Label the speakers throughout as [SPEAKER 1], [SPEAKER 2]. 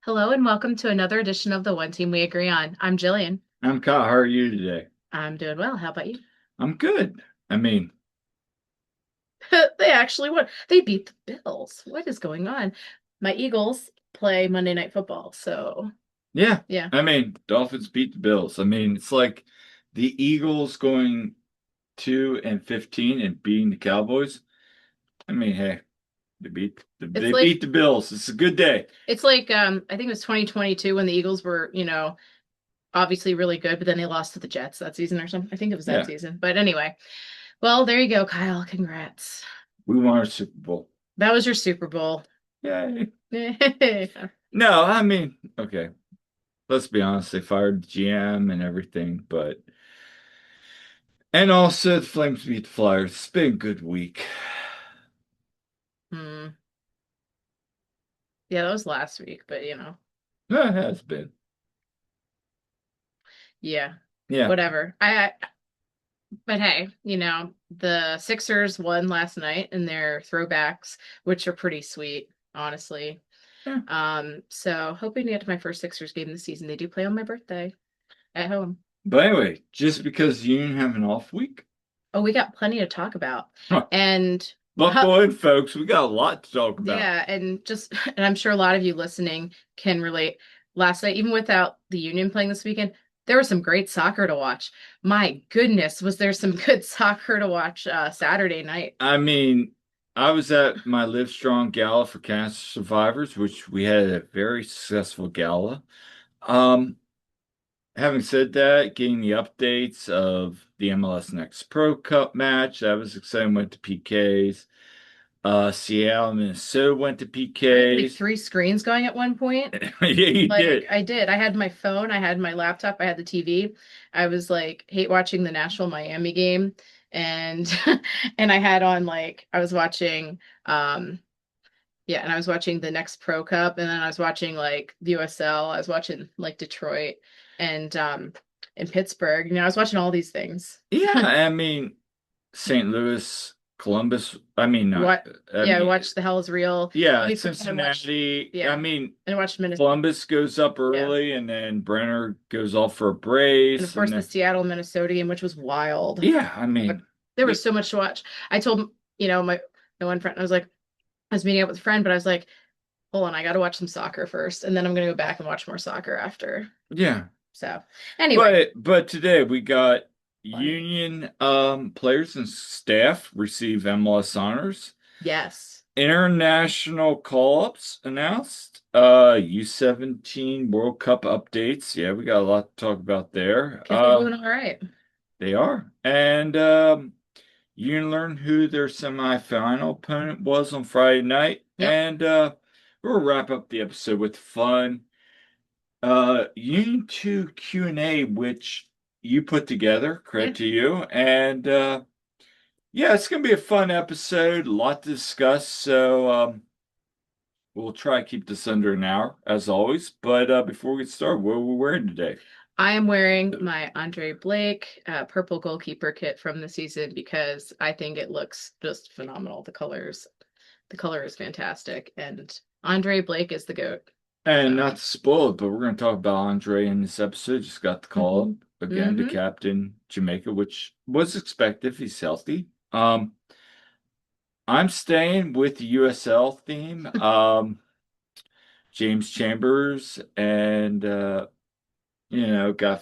[SPEAKER 1] Hello and welcome to another edition of the One Team We Agree On. I'm Jillian.
[SPEAKER 2] I'm Kyle. How are you today?
[SPEAKER 1] I'm doing well. How about you?
[SPEAKER 2] I'm good. I mean,
[SPEAKER 1] They actually won. They beat the Bills. What is going on? My Eagles play Monday Night Football, so
[SPEAKER 2] yeah.
[SPEAKER 1] yeah.
[SPEAKER 2] Dolphins beat the Bills. It's like the Eagles going 2-15 and beating the Cowboys. Hey,
[SPEAKER 1] It's
[SPEAKER 2] they
[SPEAKER 1] like
[SPEAKER 2] beat the Bills. It's a good day.
[SPEAKER 1] I think it was 2022 when the Eagles were, obviously really good, but then they lost to the Jets that season or something. I think it was that
[SPEAKER 2] Yeah,
[SPEAKER 1] season. But anyway, well, there you go, Kyle. Congrats.
[SPEAKER 2] we won our Super Bowl.
[SPEAKER 1] That was your Super Bowl.
[SPEAKER 2] Yay. No, okay. Let's be honest. They fired the GM and everything, and also the Flames beat the Flyers. It's been a good week.
[SPEAKER 1] Hmm. Yeah, that was last week, but
[SPEAKER 2] It has been.
[SPEAKER 1] yeah,
[SPEAKER 2] Yeah.
[SPEAKER 1] whatever. But hey, the Sixers won last night in their throwbacks, which are pretty sweet, honestly.
[SPEAKER 2] Yeah.
[SPEAKER 1] So hoping to get to my first Sixers game this season. They do play on my birthday at home.
[SPEAKER 2] But anyway, just because you didn't have an off week,
[SPEAKER 1] Oh, we got plenty to talk about.
[SPEAKER 2] huh,
[SPEAKER 1] And
[SPEAKER 2] buckle in, folks. We got a lot to talk about.
[SPEAKER 1] yeah, and I'm sure a lot of you listening can relate. Last night, even without the Union playing this weekend, there was some great soccer to watch. My goodness, was there some good soccer to watch Saturday night?
[SPEAKER 2] I mean, I was at my Live Strong Gala for cancer survivors, which we had a very successful gala. Um, Having said that, getting the updates of the MLS Next Pro Cup match, that was exciting. Went to PKs. Seattle, Minnesota went to
[SPEAKER 1] I had like
[SPEAKER 2] PKs.
[SPEAKER 1] three screens going at one point.
[SPEAKER 2] Yeah, you
[SPEAKER 1] Like
[SPEAKER 2] did.
[SPEAKER 1] I did. I had my phone, I had my laptop, I had the TV. I was like hate watching the Nashville Miami game and and I had on like I was watching yeah, and I was watching the next Pro Cup and then I was watching like the USL. I was watching like Detroit and in Pittsburgh. I was watching all these things.
[SPEAKER 2] Yeah, St. Louis, Columbus. Not.
[SPEAKER 1] What
[SPEAKER 2] I
[SPEAKER 1] yeah, I
[SPEAKER 2] mean,
[SPEAKER 1] watched The Hell is Real.
[SPEAKER 2] yeah,
[SPEAKER 1] I watched
[SPEAKER 2] Cincinnati.
[SPEAKER 1] yeah. And I watched Minnesota.
[SPEAKER 2] Columbus goes up
[SPEAKER 1] Yeah.
[SPEAKER 2] early, and then Brenner goes off for a
[SPEAKER 1] And of
[SPEAKER 2] brace,
[SPEAKER 1] course
[SPEAKER 2] and
[SPEAKER 1] the
[SPEAKER 2] then
[SPEAKER 1] Seattle Minnesota game, which was wild.
[SPEAKER 2] yeah,
[SPEAKER 1] But there was
[SPEAKER 2] the,
[SPEAKER 1] so much to watch. I told, my one friend, I was like, I was meeting up with a friend, but I was like, hold on, I got to watch some soccer first, and then I'm gonna go back and watch more soccer after.
[SPEAKER 2] yeah.
[SPEAKER 1] So anyway,
[SPEAKER 2] But today we got
[SPEAKER 1] fun.
[SPEAKER 2] Union players and staff receive MLS honors.
[SPEAKER 1] Yes.
[SPEAKER 2] International call-ups announced. U17 World Cup updates. Yeah, we got a lot to talk about there.
[SPEAKER 1] Because they're doing all right.
[SPEAKER 2] They are. And you can learn who their semifinal opponent was on Friday night.
[SPEAKER 1] Yep.
[SPEAKER 2] And we'll wrap up the episode with fun. Union 2 Q&A, which you put together.
[SPEAKER 1] Yeah.
[SPEAKER 2] Credit to you. And yeah, it's gonna be a fun episode, a lot to discuss. So we'll try to keep this under an hour, as always. But before we get started, what are we wearing today?
[SPEAKER 1] I am wearing my Andre Blake purple goalkeeper kit from the season because I think it looks just phenomenal. The color is fantastic, and Andre Blake is the GOAT.
[SPEAKER 2] And
[SPEAKER 1] So.
[SPEAKER 2] not to spoil it, but we're going to talk about Andre in this episode. Just got the call
[SPEAKER 1] Hmm.
[SPEAKER 2] up again to
[SPEAKER 1] Hmm.
[SPEAKER 2] captain Jamaica, which was expected if he's healthy. I'm staying with the USL theme. James Chambers and got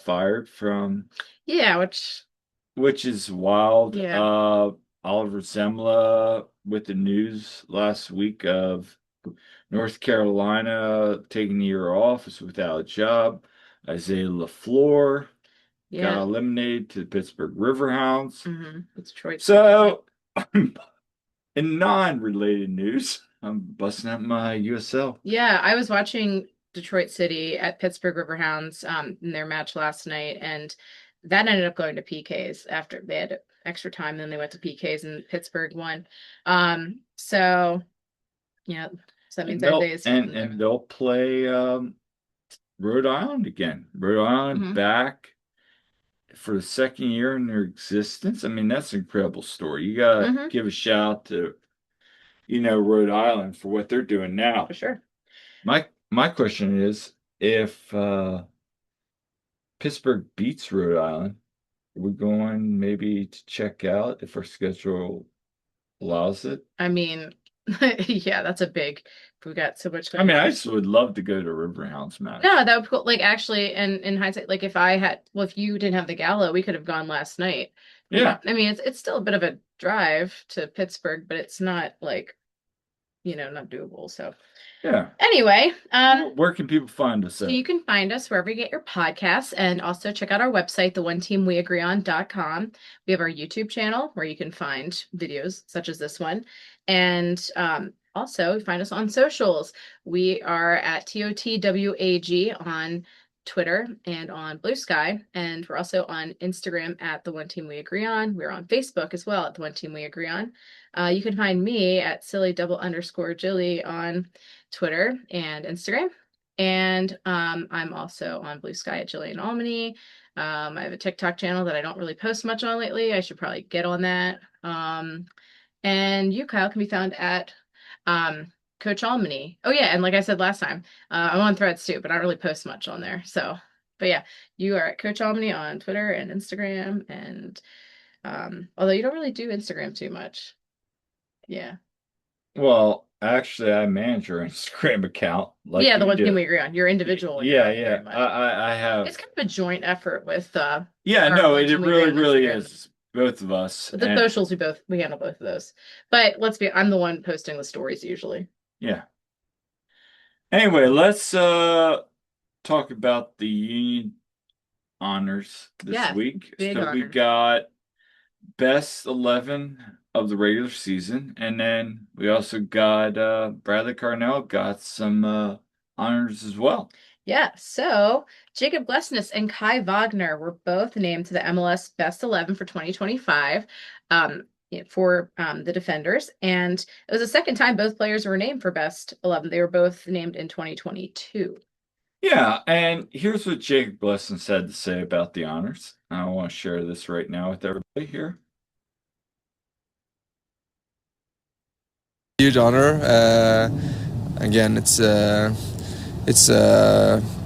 [SPEAKER 2] fired from,
[SPEAKER 1] Yeah, which
[SPEAKER 2] which is wild.
[SPEAKER 1] yeah.
[SPEAKER 2] Oliver Zemla with the news last week of North Carolina taking the year off is without a job. Isaiah LaFleur got
[SPEAKER 1] Yeah.
[SPEAKER 2] eliminated to the Pittsburgh Riverhounds.
[SPEAKER 1] It's Detroit City.
[SPEAKER 2] So, in non-related news, I'm busting out my USL.
[SPEAKER 1] Yeah, I was watching Detroit City at Pittsburgh Riverhounds in their match last night, and that ended up going to PKs after they had extra time. Then they went to PKs and Pittsburgh won. So yeah, so that means
[SPEAKER 2] And
[SPEAKER 1] our day is healed and
[SPEAKER 2] they'll play Rhode Island again. Rhode Island
[SPEAKER 1] hmm.
[SPEAKER 2] back for the second year in their existence. That's an incredible story. You gotta
[SPEAKER 1] Hmm.
[SPEAKER 2] give a shout out to, Rhode Island for what they're doing
[SPEAKER 1] For
[SPEAKER 2] now.
[SPEAKER 1] sure.
[SPEAKER 2] My my question is, if Pittsburgh beats Rhode Island, are we going maybe to check out if our schedule allows it?
[SPEAKER 1] I mean, yeah, that's a big. We got so much
[SPEAKER 2] I mean,
[SPEAKER 1] going
[SPEAKER 2] I
[SPEAKER 1] on.
[SPEAKER 2] just would love to go to Riverhounds
[SPEAKER 1] No,
[SPEAKER 2] match.
[SPEAKER 1] that would be cool. Like actually, and in hindsight, like if I had, well, if you didn't have the gala, we could have gone last night.
[SPEAKER 2] Yeah,
[SPEAKER 1] I mean, it's still a bit of a drive to Pittsburgh, but it's not like, not doable. So
[SPEAKER 2] yeah.
[SPEAKER 1] anyway,
[SPEAKER 2] Where can people find us
[SPEAKER 1] so
[SPEAKER 2] at?
[SPEAKER 1] you can find us wherever you get your podcasts and also check out our website, theoneteamweagreeon.com. We have our YouTube channel where you can find videos such as this one. And also find us on socials. We are at TOTWAG on Twitter and on Blue Sky. And we're also on Instagram at The One Team We Agree On. We're on Facebook as well at The One Team We Agree On. You can find me at silly double underscore Jilly on Twitter and Instagram. And I'm also on Blue Sky at Jillian Almany. I have a TikTok channel that I don't really post much on lately. I should probably get on that. And you, Kyle, can be found at Coach Almany. Oh yeah, and like I said last time, I'm on Threads too, but I don't really post much on there. So, but yeah, you are at Coach Almany on Twitter and Instagram, and although you don't really do Instagram too much. Yeah.
[SPEAKER 2] Well, actually, I manage your Instagram account like
[SPEAKER 1] Yeah, the
[SPEAKER 2] you
[SPEAKER 1] one thing
[SPEAKER 2] do.
[SPEAKER 1] we agree on. Your individual one, you
[SPEAKER 2] Yeah,
[SPEAKER 1] don't very
[SPEAKER 2] yeah.
[SPEAKER 1] much.
[SPEAKER 2] I have.
[SPEAKER 1] It's kind of a joint effort with
[SPEAKER 2] Yeah,
[SPEAKER 1] our
[SPEAKER 2] no,
[SPEAKER 1] one
[SPEAKER 2] it
[SPEAKER 1] team we agree
[SPEAKER 2] really,
[SPEAKER 1] on
[SPEAKER 2] really
[SPEAKER 1] Instagram.
[SPEAKER 2] is. Both of us.
[SPEAKER 1] But the
[SPEAKER 2] And
[SPEAKER 1] socials we handle both of those. But I'm the one posting the stories usually.
[SPEAKER 2] yeah. Anyway, let's talk about the union honors this
[SPEAKER 1] Yeah,
[SPEAKER 2] week.
[SPEAKER 1] big
[SPEAKER 2] So we
[SPEAKER 1] honors.
[SPEAKER 2] got best 11 of the regular season, and then we also got Bradley Carnell got some honors as well.
[SPEAKER 1] Yeah, so Jakob Glesnes and Kai Wagner were both named to the MLS Best 11 for 2025 for the defenders. And it was the second time both players were named for Best 11. They were both named in 2022.
[SPEAKER 2] Yeah, and here's what Jacob Glesnes had to say about the honors. I want to share this right now with everybody here.
[SPEAKER 3] Huge honor. Again, it's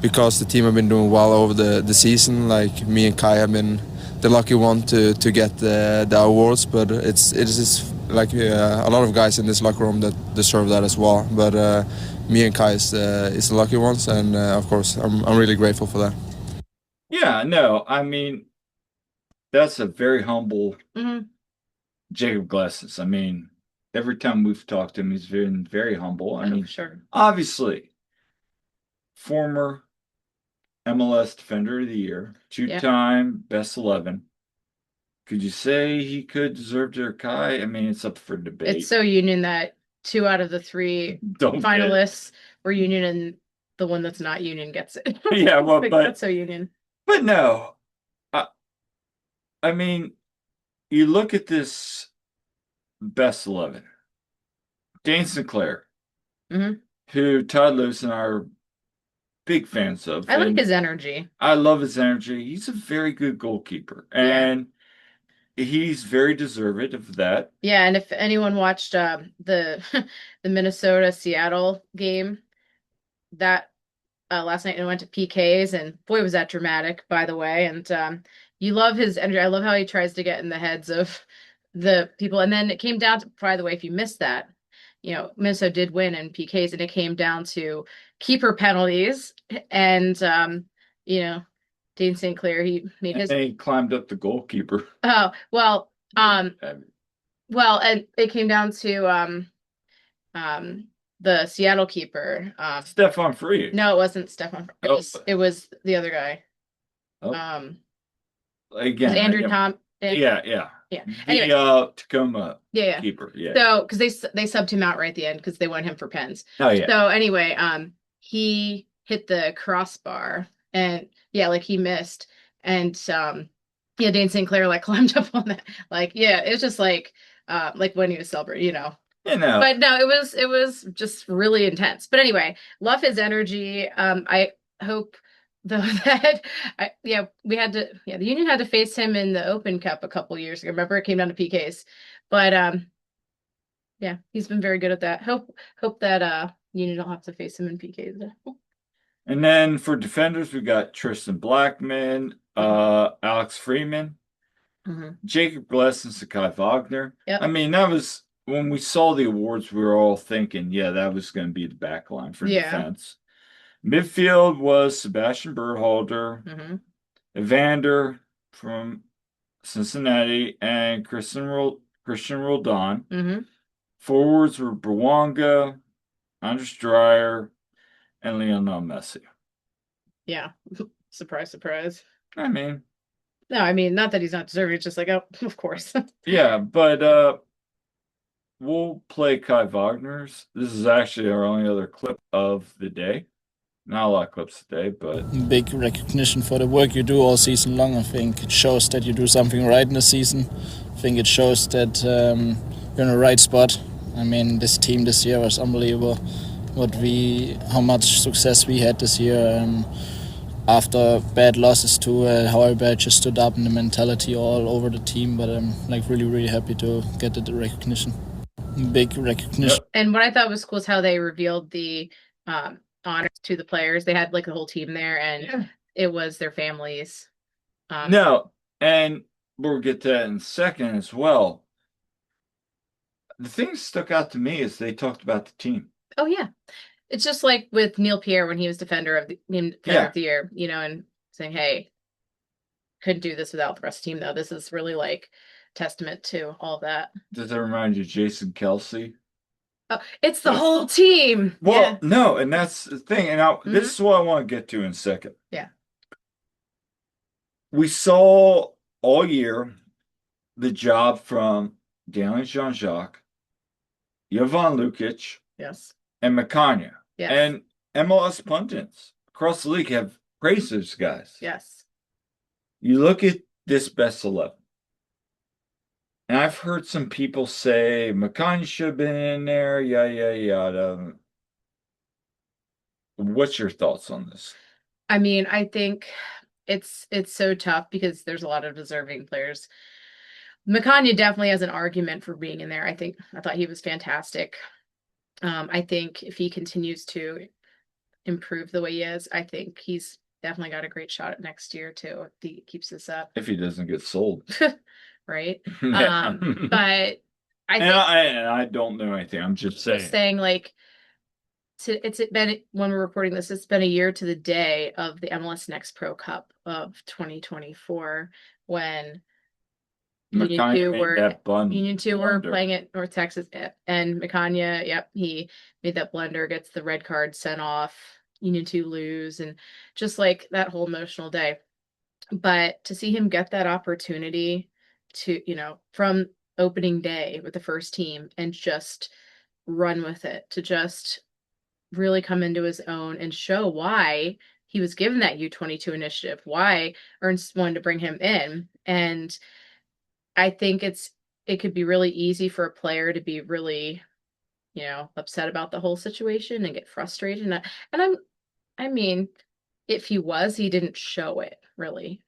[SPEAKER 3] because the team have been doing well over the season. Like me and Kai have been the lucky one to get the awards, but it is like a lot of guys in this locker room that deserve that as well. But me and Kai is the lucky ones, and of course I'm really grateful for that.
[SPEAKER 2] Yeah, no, I mean, that's a very humble
[SPEAKER 1] Hmm.
[SPEAKER 2] Jacob Glesnes. I mean, every time we've talked to him, he's been very humble. I
[SPEAKER 1] Oh, for
[SPEAKER 2] mean,
[SPEAKER 1] sure.
[SPEAKER 2] obviously, former MLS Defender of the Year,
[SPEAKER 1] Yeah.
[SPEAKER 2] two-time Best 11. Could you say he could deserve to Kai? I mean, it's up for
[SPEAKER 1] It's
[SPEAKER 2] debate.
[SPEAKER 1] so union that two out of the three
[SPEAKER 2] Don't get it.
[SPEAKER 1] finalists were union and the one that's not union gets it.
[SPEAKER 2] Yeah, well,
[SPEAKER 1] Like that's so union.
[SPEAKER 2] but no. I, I mean, you look at this Best 11. Dane Sinclair,
[SPEAKER 1] Hmm.
[SPEAKER 2] who Todd Lewis and I are big fans of,
[SPEAKER 1] I like
[SPEAKER 2] and
[SPEAKER 1] his energy.
[SPEAKER 2] I love his energy. He's a very good goalkeeper,
[SPEAKER 1] Yeah.
[SPEAKER 2] and he's very deserving of that.
[SPEAKER 1] Yeah, and if anyone watched the the Minnesota Seattle game that last night and went to PKs, and boy was that dramatic, by the way. And you love his energy. I love how he tries to get in the heads of the people. And then it came down to, by the way, if you missed that, Minnesota did win in PKs, and it came down to keeper penalties. And you know, Dean St. Clair, he made
[SPEAKER 2] And
[SPEAKER 1] his.
[SPEAKER 2] then he climbed up the goalkeeper.
[SPEAKER 1] Oh, well, and it came down to um the Seattle keeper.
[SPEAKER 2] Stefan Free.
[SPEAKER 1] No, it wasn't Stefan. It
[SPEAKER 2] Oh,
[SPEAKER 1] was it was the other guy.
[SPEAKER 2] oh,
[SPEAKER 1] Um, it was
[SPEAKER 2] again,
[SPEAKER 1] Andrew Tom.
[SPEAKER 2] yeah, yeah.
[SPEAKER 1] Yeah.
[SPEAKER 2] The
[SPEAKER 1] Anyway,
[SPEAKER 2] Tacoma
[SPEAKER 1] yeah, yeah.
[SPEAKER 2] keeper. Yeah.
[SPEAKER 1] So because they subbed him out right at the end because they want him for pens.
[SPEAKER 2] Oh yeah.
[SPEAKER 1] So anyway, he hit the crossbar and yeah, like he missed, and yeah, Dane St. Clair like climbed up on that. Like yeah, it was just like when he was celebrating.
[SPEAKER 2] You know,
[SPEAKER 1] But no, it was just really intense. But anyway, love his energy. I hope though that the Union had to face him in the Open Cup a couple years ago. Remember it came down to PKs. But yeah, he's been very good at that. Hope that Union don't have to face him in PKs.
[SPEAKER 2] And then for defenders, we got Tristan Blackman, Alex Freeman, Jakob Glesnes, and Kai Wagner.
[SPEAKER 1] Yep.
[SPEAKER 2] I mean, that was when we saw the awards, we were all thinking, yeah, that was going to be the back line for defense. Midfield was Sebastian Berhalter, Evander from Cincinnati, and Christian Roldan. Forwards were Bouanga, Andres Dreyer, and Lionel Messi.
[SPEAKER 1] Yeah. Surprise, surprise.
[SPEAKER 2] I mean,
[SPEAKER 1] no, I mean, not that he's not deserving. It's just like, oh, of course.
[SPEAKER 2] Yeah, but we'll play Kai Wagner's. This is actually our only other clip of the day. Not a lot of clips today, but
[SPEAKER 4] big recognition for the work you do all season long. I think it shows that you do something right in the season. I think it shows that you're in the right spot. I mean, this team this year was unbelievable. How much success we had this year. After bad losses too, how everybody just stood up and the mentality all over the team. But I'm really, really happy to get the recognition. Big recognition.
[SPEAKER 2] Yep.
[SPEAKER 1] And what I thought was cool is how they revealed the honors to the players. They had like the whole team there, and it was their families.
[SPEAKER 2] No, and we'll get to that in a second as well. The thing that stuck out to me is they talked about the team.
[SPEAKER 1] Oh yeah, it's just like with Neil Pierre when he was defender of the year, you know, and saying, "Hey, couldn't do this without the rest of the team." Though this is really like testament to all of that.
[SPEAKER 2] Does that remind you of Jason Kelsey?
[SPEAKER 1] Oh, it's the whole team.
[SPEAKER 2] Well, no, and that's the thing. And this is what I want to get to in a second.
[SPEAKER 1] Yeah.
[SPEAKER 2] We saw all year the job from Daniel Jean-Jacques, Jovan Lukic,
[SPEAKER 1] yes,
[SPEAKER 2] and Makanya.
[SPEAKER 1] Yes.
[SPEAKER 2] And MLS pundits across the league have praised those guys.
[SPEAKER 1] Yes.
[SPEAKER 2] You look at this best 11. And I've heard some people say Makanya should have been in there, yada. What's your thoughts on this?
[SPEAKER 1] I mean, I think it's so tough because there's a lot of deserving players. Makanya definitely has an argument for being in there. I thought he was fantastic. I think if he continues to improve the way he is, I think he's definitely got a great shot at next year too if he keeps this up.
[SPEAKER 2] If he doesn't get sold.
[SPEAKER 1] Right?
[SPEAKER 2] Yeah.
[SPEAKER 1] But
[SPEAKER 2] I don't know anything. I'm just saying.
[SPEAKER 1] Like it's been, when we're recording this, it's been a year to the day of the MLS Next Pro Cup of 2024 when Union 2 were playing at North Texas, and Makanya, he made that blunder, gets the red card sent off, Union 2 lose, and just like that whole emotional day. But to see him get that opportunity to, from opening day with the first team and just run with it, to just really come into his own and show why he was given that U22 initiative, why Ernst wanted to bring him in. And I think it could be really easy for a player to be really, upset about the whole situation and get frustrated. I mean, if he didn't show it really.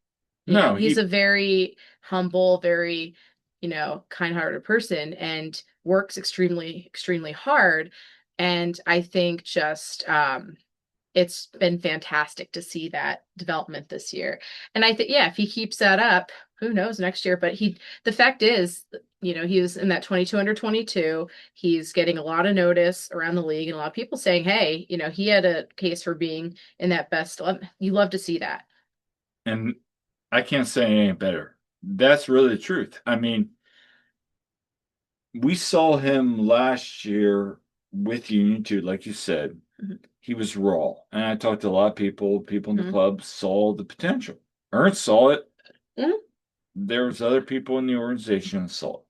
[SPEAKER 1] He's a very humble, very, kind-hearted person and works extremely, extremely hard. And I think just it's been fantastic to see that development this year. And I think, if he keeps that up, who knows next year? But the fact is, he was in that 22 under 22. He's getting a lot of notice around the league and a lot of people saying, hey, he had a case for being in that best 11. You love to see that.
[SPEAKER 2] And I can't say any better. That's really the truth. I mean, we saw him last year with Union 2, like you said. He was raw. And I talked to a lot of people in the club saw the potential. Ernst saw it. There was other people in the organization that saw it.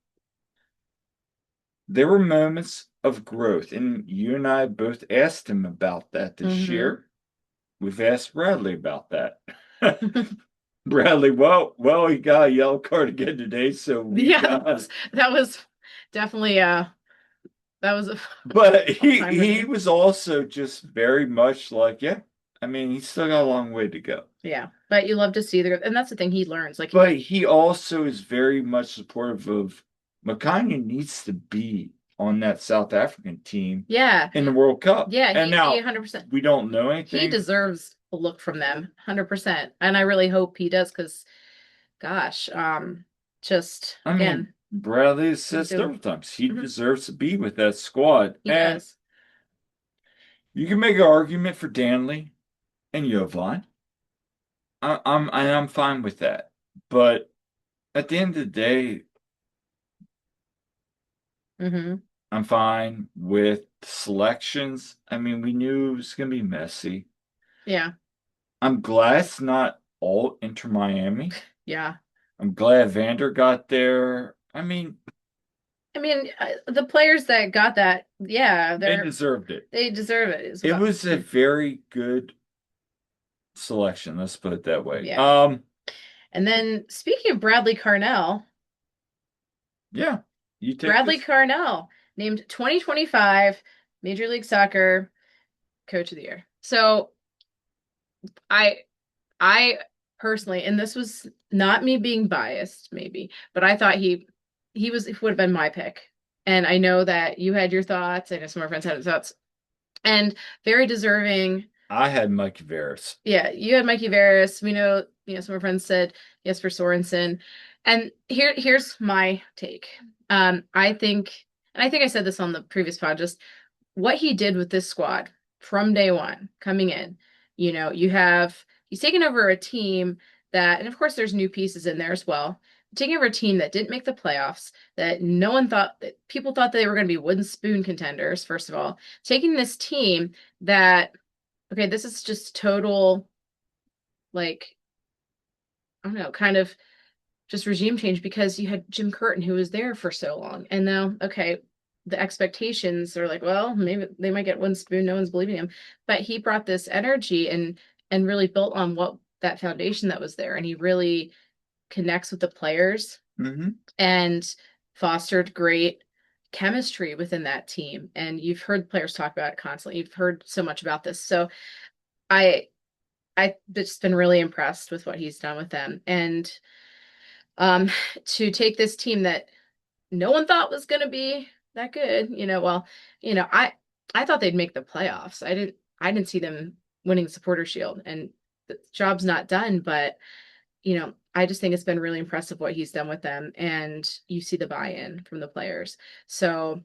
[SPEAKER 2] There were moments of growth, and you and I both asked him about that this year. We've asked Bradley about that. Bradley, well, he got a yellow card again today, so
[SPEAKER 1] that was definitely
[SPEAKER 2] but he was also just very much like, I mean, he's still got a long way to go.
[SPEAKER 1] Yeah, but you love to see and that's the thing, he learns.
[SPEAKER 2] But he also is very much supportive of Makanya needs to be on that South African team
[SPEAKER 1] Yeah.
[SPEAKER 2] in the World Cup.
[SPEAKER 1] Yeah,
[SPEAKER 2] And
[SPEAKER 1] he
[SPEAKER 2] now
[SPEAKER 1] 100%.
[SPEAKER 2] we don't know
[SPEAKER 1] He
[SPEAKER 2] anything.
[SPEAKER 1] deserves a look from them, 100%. And I really hope he does because, gosh, just
[SPEAKER 2] I mean,
[SPEAKER 1] again,
[SPEAKER 2] Bradley has said
[SPEAKER 1] he's doing.
[SPEAKER 2] several times he
[SPEAKER 1] Mhm.
[SPEAKER 2] deserves to be with that squad.
[SPEAKER 1] He
[SPEAKER 2] And
[SPEAKER 1] does.
[SPEAKER 2] you can make an argument for Danley and Jovan. I'm fine with that. But at the end of the day,
[SPEAKER 1] Hmm.
[SPEAKER 2] I'm fine with selections. I mean, we knew it was gonna be messy.
[SPEAKER 1] Yeah.
[SPEAKER 2] I'm glad it's not all Inter Miami.
[SPEAKER 1] Yeah.
[SPEAKER 2] I'm glad Vander got there. I mean,
[SPEAKER 1] I mean, the players that got that, yeah,
[SPEAKER 2] they deserved it.
[SPEAKER 1] they deserve it as
[SPEAKER 2] It
[SPEAKER 1] well.
[SPEAKER 2] was a very good selection, let's put it that way.
[SPEAKER 1] Yeah. And then speaking of Bradley Carnell,
[SPEAKER 2] Yeah, you take
[SPEAKER 1] Bradley
[SPEAKER 2] this.
[SPEAKER 1] Carnell named 2025 Major League Soccer Coach of the Year. So I I personally, and this was not me being biased, maybe, but I thought he would have been my pick. And I know that you had your thoughts. I know some of our friends had thoughts, and very deserving.
[SPEAKER 2] I had Mikey Veras.
[SPEAKER 1] Yeah, you had Mikey Veras. We know, some of our friends said yes for Sorensen. And here's my take. I think, and I think I said this on the previous pod, just what he did with this squad from day one coming in. He's taken over a team that, and of course there's new pieces in there as well. Taking over a team that didn't make the playoffs, that no one thought that people thought they were going to be wooden spoon contenders, first of all. Taking this team that, okay, this is just total, like, I don't know, kind of just regime change because you had Jim Curtin who was there for so long. And now, okay, the expectations are like, well, maybe they might get one spoon, no one's believing him. But he brought this energy and really built on what that foundation that was there. And he really connects with the players and fostered great chemistry within that team. And you've heard players talk about it constantly. You've heard so much about this. So I I've just been really impressed with what he's done with them. And um to take this team that no one thought was going to be that good, well, I thought they'd make the playoffs. I didn't see them winning Supporter Shield, and the job's not done, but I just think it's been really impressive what he's done with them, and you see the buy-in from the players. So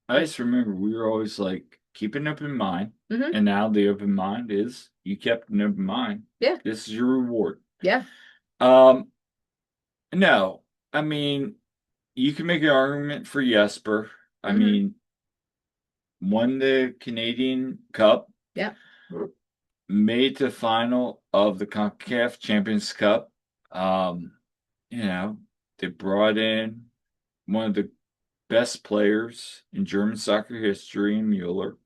[SPEAKER 2] I just remember we were always like, keep an open mind.
[SPEAKER 1] mhm.
[SPEAKER 2] And now the open mind is you kept an open mind.
[SPEAKER 1] Yeah.
[SPEAKER 2] This is your reward.
[SPEAKER 1] Yeah.
[SPEAKER 2] No, I mean, you can make an argument for Jesper. I
[SPEAKER 1] Mhm.
[SPEAKER 2] mean, won the Canadian Cup.
[SPEAKER 1] Yeah.
[SPEAKER 2] Made the final of the CONCACAF Champions Cup. They brought in one of the best players in German soccer history in Mueller.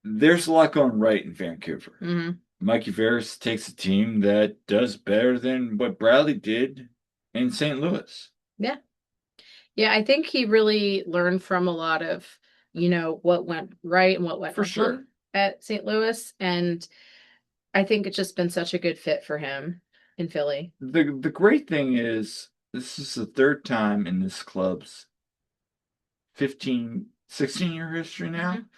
[SPEAKER 2] There's a lot going right in Vancouver.
[SPEAKER 1] Mhm.
[SPEAKER 2] Mikey Veras takes a team that does better than what Bradley did in St. Louis.
[SPEAKER 1] Yeah. Yeah, I think he really learned from a lot of, what went right and what went
[SPEAKER 2] For sure.
[SPEAKER 1] wrong at St. Louis. And I think it's just been such a good fit for him in Philly.
[SPEAKER 2] The great thing is this is the third time in this club's 16-year history now
[SPEAKER 1] Mhm.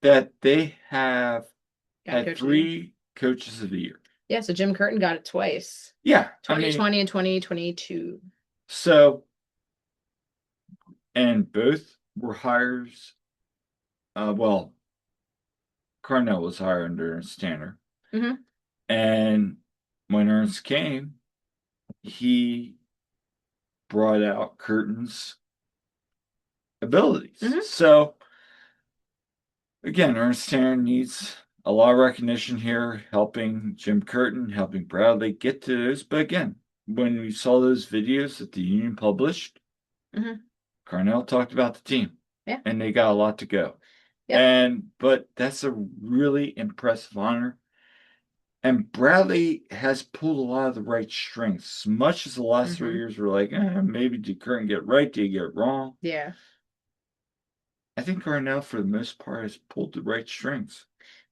[SPEAKER 2] that they have
[SPEAKER 1] Got
[SPEAKER 2] had
[SPEAKER 1] Coach of the Year.
[SPEAKER 2] 3 coaches of the year.
[SPEAKER 1] Yeah, so Jim Curtin got it twice.
[SPEAKER 2] Yeah,
[SPEAKER 1] 2020 and 2022.
[SPEAKER 2] So, and both were hires. Well, Carnell was hired under Ernst Tanner.
[SPEAKER 1] Mhm.
[SPEAKER 2] And when Ernst came, he brought out Curtin's abilities.
[SPEAKER 1] Mhm.
[SPEAKER 2] So, again, Ernst Tanner needs a lot of recognition here, helping Jim Curtin, helping Bradley get to those. But again, when we saw those videos that the union published,
[SPEAKER 1] Mhm.
[SPEAKER 2] Carnell talked about the team.
[SPEAKER 1] Yeah.
[SPEAKER 2] And they got a lot to go.
[SPEAKER 1] Yep.
[SPEAKER 2] But that's a really impressive honor. And Bradley has pulled a lot of the right strengths. As much as the last 3 years were like, maybe did Curtin get right? Did he get wrong?
[SPEAKER 1] Yeah.
[SPEAKER 2] I think Carnell, for the most part, has pulled the right strengths.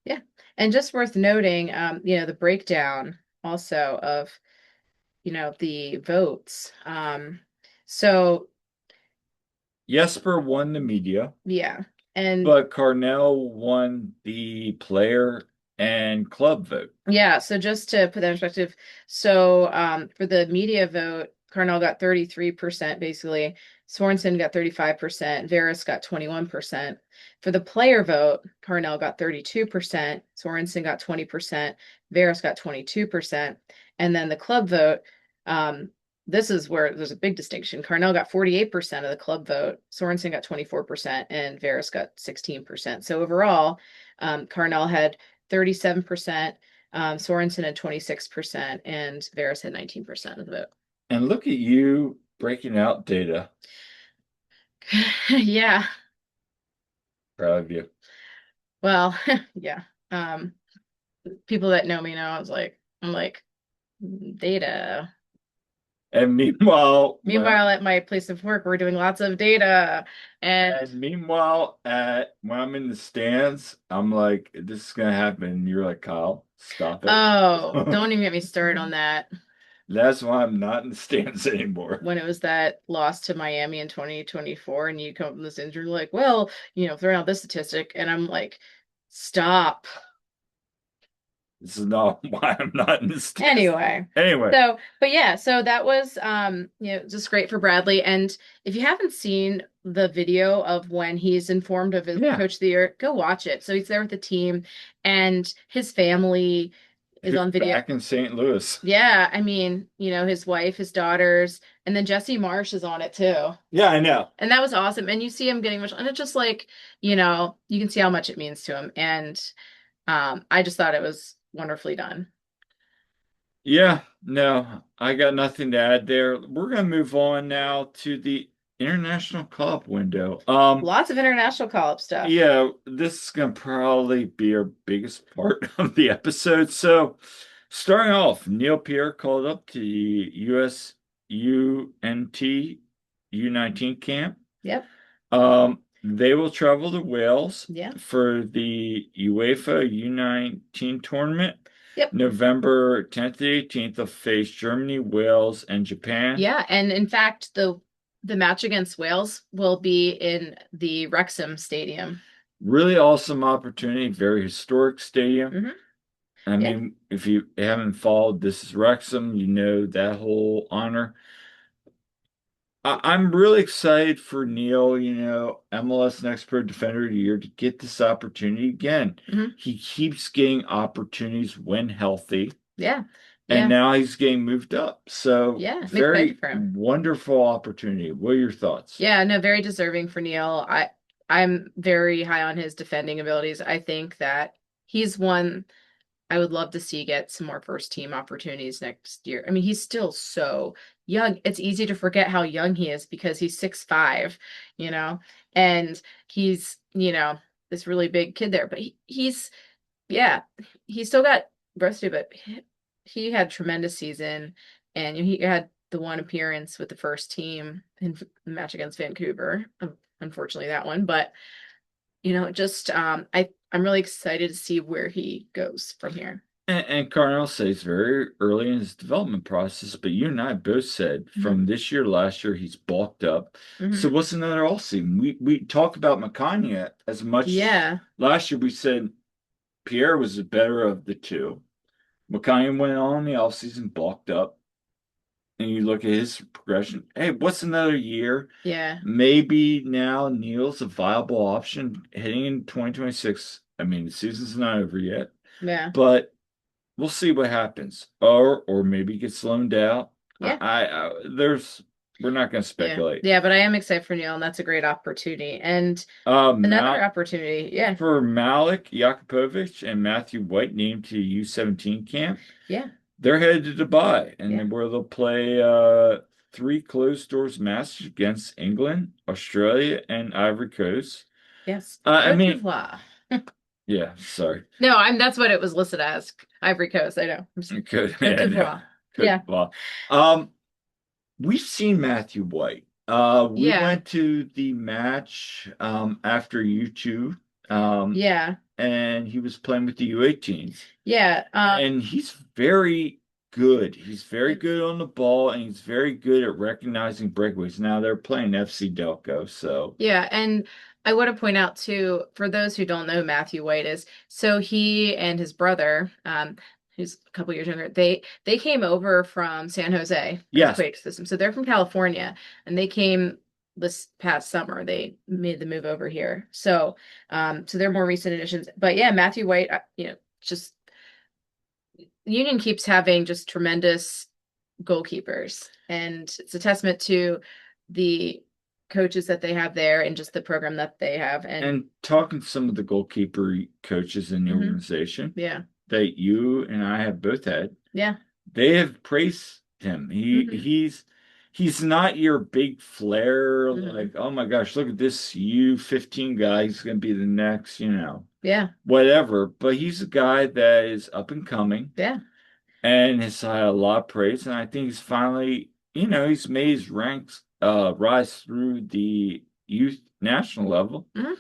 [SPEAKER 1] Yeah. And just worth noting, the breakdown also of, the votes. So
[SPEAKER 2] Jesper won the media,
[SPEAKER 1] Yeah. And
[SPEAKER 2] but Carnell won the player and club vote.
[SPEAKER 1] yeah, so just to put that in perspective, so for the media vote, Carnell got 33% basically. Sorensen got 35%. Veras got 21%. For the player vote, Carnell got 32%. Sorensen got 20%. Veras got 22%. And then the club vote, this is where there's a big distinction. Carnell got 48% of the club vote. Sorensen got 24%, and Veras got 16%. So overall, Carnell had 37%. Sorensen had 26%, and Veras had 19% of the vote.
[SPEAKER 2] And look at you breaking out data.
[SPEAKER 1] Yeah.
[SPEAKER 2] Proud of you.
[SPEAKER 1] Well, yeah. People that know me know I'm like data.
[SPEAKER 2] And meanwhile,
[SPEAKER 1] Meanwhile, at my place of work, we're doing lots of data,
[SPEAKER 2] and meanwhile, when I'm in the stands, I'm like, this is gonna happen. And you're like, Kyle, stop it.
[SPEAKER 1] oh, don't even get me started on that.
[SPEAKER 2] That's why I'm not in the stands anymore.
[SPEAKER 1] When it was that loss to Miami in 2024, and you come up with this injury, like, well, throwing out this statistic, and I'm like, stop.
[SPEAKER 2] This is not why I'm not in the stands.
[SPEAKER 1] Anyway. So, but yeah, so that was just great for Bradley. And if you haven't seen the video of when he's informed of his coach of the year, go watch it. So he's there with the team, and his family is on video.
[SPEAKER 2] Back in St. Louis.
[SPEAKER 1] Yeah, I mean, his wife, his daughters, and then Jesse Marsh is on it too.
[SPEAKER 2] Yeah, I know.
[SPEAKER 1] And that was awesome. And you see him getting much, and it's just like, you can see how much it means to him. And I just thought it was wonderfully done.
[SPEAKER 2] Yeah, no, I got nothing to add there. We're gonna move on now to the international call-up window.
[SPEAKER 1] Lots of international call-up stuff.
[SPEAKER 2] Yeah, this is gonna probably be our biggest part of the episode. So, starting off, Neil Pierre called up to the US UNT U19 camp.
[SPEAKER 1] Yep.
[SPEAKER 2] They will travel to Wales
[SPEAKER 1] Yeah.
[SPEAKER 2] for the UEFA U19 tournament.
[SPEAKER 1] Yep.
[SPEAKER 2] November 10th to 18th, they'll face Germany, Wales, and Japan.
[SPEAKER 1] Yeah, and in fact, the match against Wales will be in the Wrexham Stadium.
[SPEAKER 2] Really awesome opportunity, very historic stadium.
[SPEAKER 1] Mm-hmm.
[SPEAKER 2] I mean, if you haven't followed This is Wrexham, you know that whole honor. I'm really excited for Neil, MLS Next Pro Defender of the Year, to get this opportunity again.
[SPEAKER 1] Mm-hmm.
[SPEAKER 2] He keeps getting opportunities when healthy.
[SPEAKER 1] Yeah.
[SPEAKER 2] And now he's getting moved up. So very wonderful opportunity. What are your thoughts?
[SPEAKER 1] Yeah, no, very deserving for Neil. I'm very high on his defending abilities. I think that he's one I would love to see get some more first team opportunities next year. I mean, he's still so young. It's easy to forget how young he is because he's 6'5", and he's, this really big kid there. But he's still got growth to do, but he had a tremendous season, and he had the one appearance with the first team in the match against Vancouver. Unfortunately, that one, but I'm really excited to see where he goes from here.
[SPEAKER 2] And Carnell says very early in his development process, but you and I both said from this year, last year, he's bulked up. So what's another all season? We talked about McConaughey as much.
[SPEAKER 1] Yeah.
[SPEAKER 2] Last year we said Pierre was the better of the two. McConaughey went on the offseason, bulked up. And you look at his progression. Hey, what's another year?
[SPEAKER 1] Yeah.
[SPEAKER 2] Maybe now Neil's a viable option heading in 2026. I mean, the season's not over yet.
[SPEAKER 1] Yeah.
[SPEAKER 2] But we'll see what happens. Or maybe get loaned out.
[SPEAKER 1] Yeah.
[SPEAKER 2] We're not going to speculate.
[SPEAKER 1] Yeah, but I am excited for Neil, and that's a great opportunity. And another opportunity,
[SPEAKER 2] for Malik Jakobovic and Matthew White named to U17 camp.
[SPEAKER 1] Yeah.
[SPEAKER 2] They're headed to Dubai, and where they'll play 3 closed doors matches against England, Australia, and Ivory Coast.
[SPEAKER 1] Yes.
[SPEAKER 2] Yeah, sorry.
[SPEAKER 1] No, that's what it was listed as. Ivory Coast, I know.
[SPEAKER 2] Cote
[SPEAKER 1] d'Ivoire.
[SPEAKER 2] Yeah. We've seen Matthew White. We went to the match after U2. And he was playing with the U18s.
[SPEAKER 1] Yeah.
[SPEAKER 2] And he's very good. He's very good on the ball, and he's very good at recognizing breakaways. Now they're playing FC Delco, so
[SPEAKER 1] Yeah, and I want to point out too, for those who don't know who Matthew White is, so he and his brother, who's a couple years younger, they came over from San Jose
[SPEAKER 2] yes,
[SPEAKER 1] earthquake system. So they're from California, and they came this past summer. They made the move over here. So they're more recent additions. But yeah, Matthew White, just Union keeps having just tremendous goalkeepers, and it's a testament to the coaches that they have there and just the program that they have.
[SPEAKER 2] and talking to some of the goalkeeper coaches in the
[SPEAKER 1] Mhm.
[SPEAKER 2] organization
[SPEAKER 1] Yeah,
[SPEAKER 2] that you and I have both had,
[SPEAKER 1] yeah,
[SPEAKER 2] they have praised him.
[SPEAKER 1] Mhm.
[SPEAKER 2] He's not your big flair,
[SPEAKER 1] Mhm.
[SPEAKER 2] like, oh my gosh, look at this U15 guy, he's gonna be the next,
[SPEAKER 1] yeah,
[SPEAKER 2] whatever. But he's a guy that is up and coming
[SPEAKER 1] yeah,
[SPEAKER 2] and has had a lot of praise. And I think he's finally, he's made his ranks rise through the youth national level.
[SPEAKER 1] Mhm.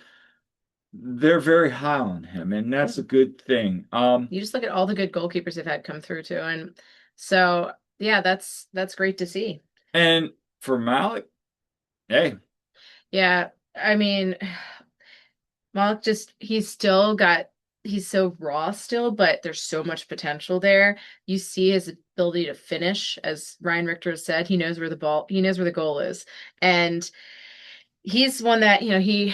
[SPEAKER 2] They're very high on him, and that's a good thing.
[SPEAKER 1] You just look at all the good goalkeepers they've had come through too, and so yeah, that's great to see.
[SPEAKER 2] And for Malik, hey,
[SPEAKER 1] Yeah, I mean, Malik he's so raw still, but there's so much potential there. You see his ability to finish, as Ryan Richter has said, he knows where the goal is. And he's one that, he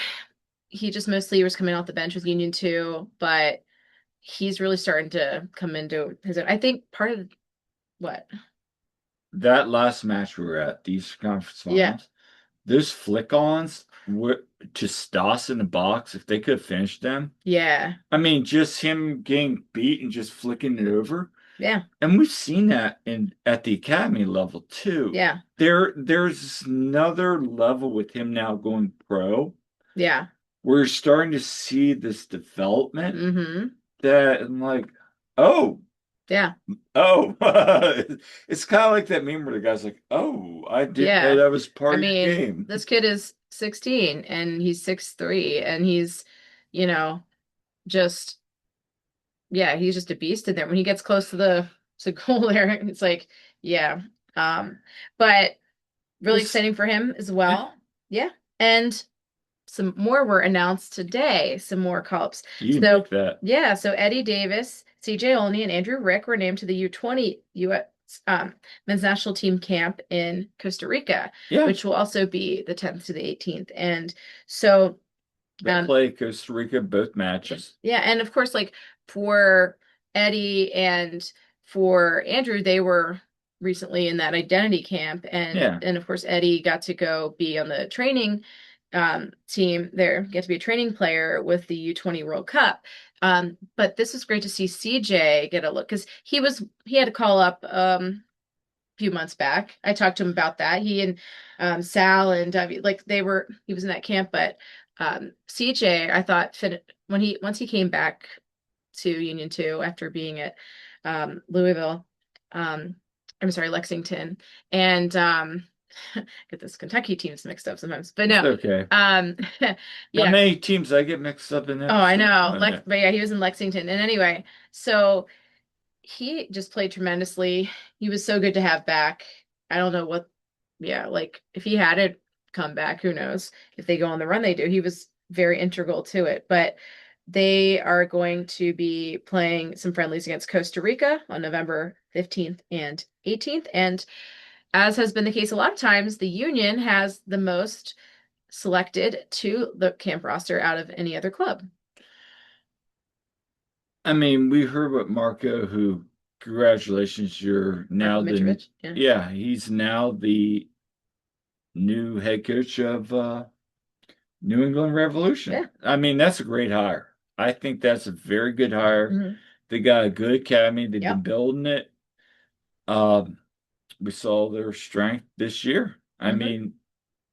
[SPEAKER 1] just mostly was coming off the bench with Union too, but he's really starting to come into his own. I think part of what?
[SPEAKER 2] that last match we were at, these conference
[SPEAKER 1] Yeah.
[SPEAKER 2] finals, those flick-ons were to Stas in the box. If they could have finished them,
[SPEAKER 1] Yeah.
[SPEAKER 2] I mean, just him getting beat and just flicking it over.
[SPEAKER 1] Yeah.
[SPEAKER 2] And we've seen that at the academy level too.
[SPEAKER 1] Yeah.
[SPEAKER 2] There's another level with him now going pro.
[SPEAKER 1] Yeah.
[SPEAKER 2] We're starting to see this development
[SPEAKER 1] Mm-hmm.
[SPEAKER 2] that I'm like, oh,
[SPEAKER 1] Yeah.
[SPEAKER 2] oh. It's kind of like that meme where the guy's like, oh, I didn't know
[SPEAKER 1] Yeah.
[SPEAKER 2] that was part
[SPEAKER 1] I
[SPEAKER 2] of your
[SPEAKER 1] mean,
[SPEAKER 2] game.
[SPEAKER 1] this kid is 16 and he's 6'3", and he's, you know, just he's just a beast in there. When he gets close to the goal there, it's like, yeah. But really
[SPEAKER 2] This,
[SPEAKER 1] exciting for him as
[SPEAKER 2] yeah,
[SPEAKER 1] well. Yeah. And some more were announced today, some more call-ups.
[SPEAKER 2] you can
[SPEAKER 1] So,
[SPEAKER 2] pick that.
[SPEAKER 1] yeah, so Eddie Davis, CJ Olney, and Andrew Rick were named to the U20 U.S. Men's national team camp in Costa Rica,
[SPEAKER 2] Yeah,
[SPEAKER 1] which will also be the 10th to the 18th. And so,
[SPEAKER 2] they play Costa Rica both matches.
[SPEAKER 1] yeah, and of course, like for Eddie and for Andrew, they were recently in that identity camp,
[SPEAKER 2] Yeah.
[SPEAKER 1] and of course Eddie got to go be on the training team there, get to be a training player with the U20 World Cup. But this was great to see CJ get a look because he had to call up a few months back. I talked to him about that. He and Sal and like he was in that camp, but CJ, I thought once he came back to Union 2 after being at Louisville, I'm sorry, Lexington, and get this Kentucky teams mixed up sometimes, but no,
[SPEAKER 2] It's okay. How
[SPEAKER 1] yeah.
[SPEAKER 2] many teams I get mixed up in that?
[SPEAKER 1] Oh, I know.
[SPEAKER 2] Oh, yeah.
[SPEAKER 1] But yeah, he was in Lexington. And anyway, so he just played tremendously. He was so good to have back. I don't know like if he had it come back, who knows if they go on the run they do. He was very integral to it. But they are going to be playing some friendlies against Costa Rica on November 15th and 18th. And as has been the case a lot of times, the Union has the most selected to the camp roster out of any other club.
[SPEAKER 2] I mean, we heard what Marco, who, congratulations, you're now
[SPEAKER 1] Marco Mitrovic, yeah.
[SPEAKER 2] yeah, he's now the new head coach of New England Revolution.
[SPEAKER 1] Yeah.
[SPEAKER 2] I mean, that's a great hire. I think that's a very good hire.
[SPEAKER 1] Mhm.
[SPEAKER 2] They got a good academy. They've
[SPEAKER 1] Yep.
[SPEAKER 2] been building it. We saw their strength this year. I
[SPEAKER 1] Mhm.
[SPEAKER 2] mean,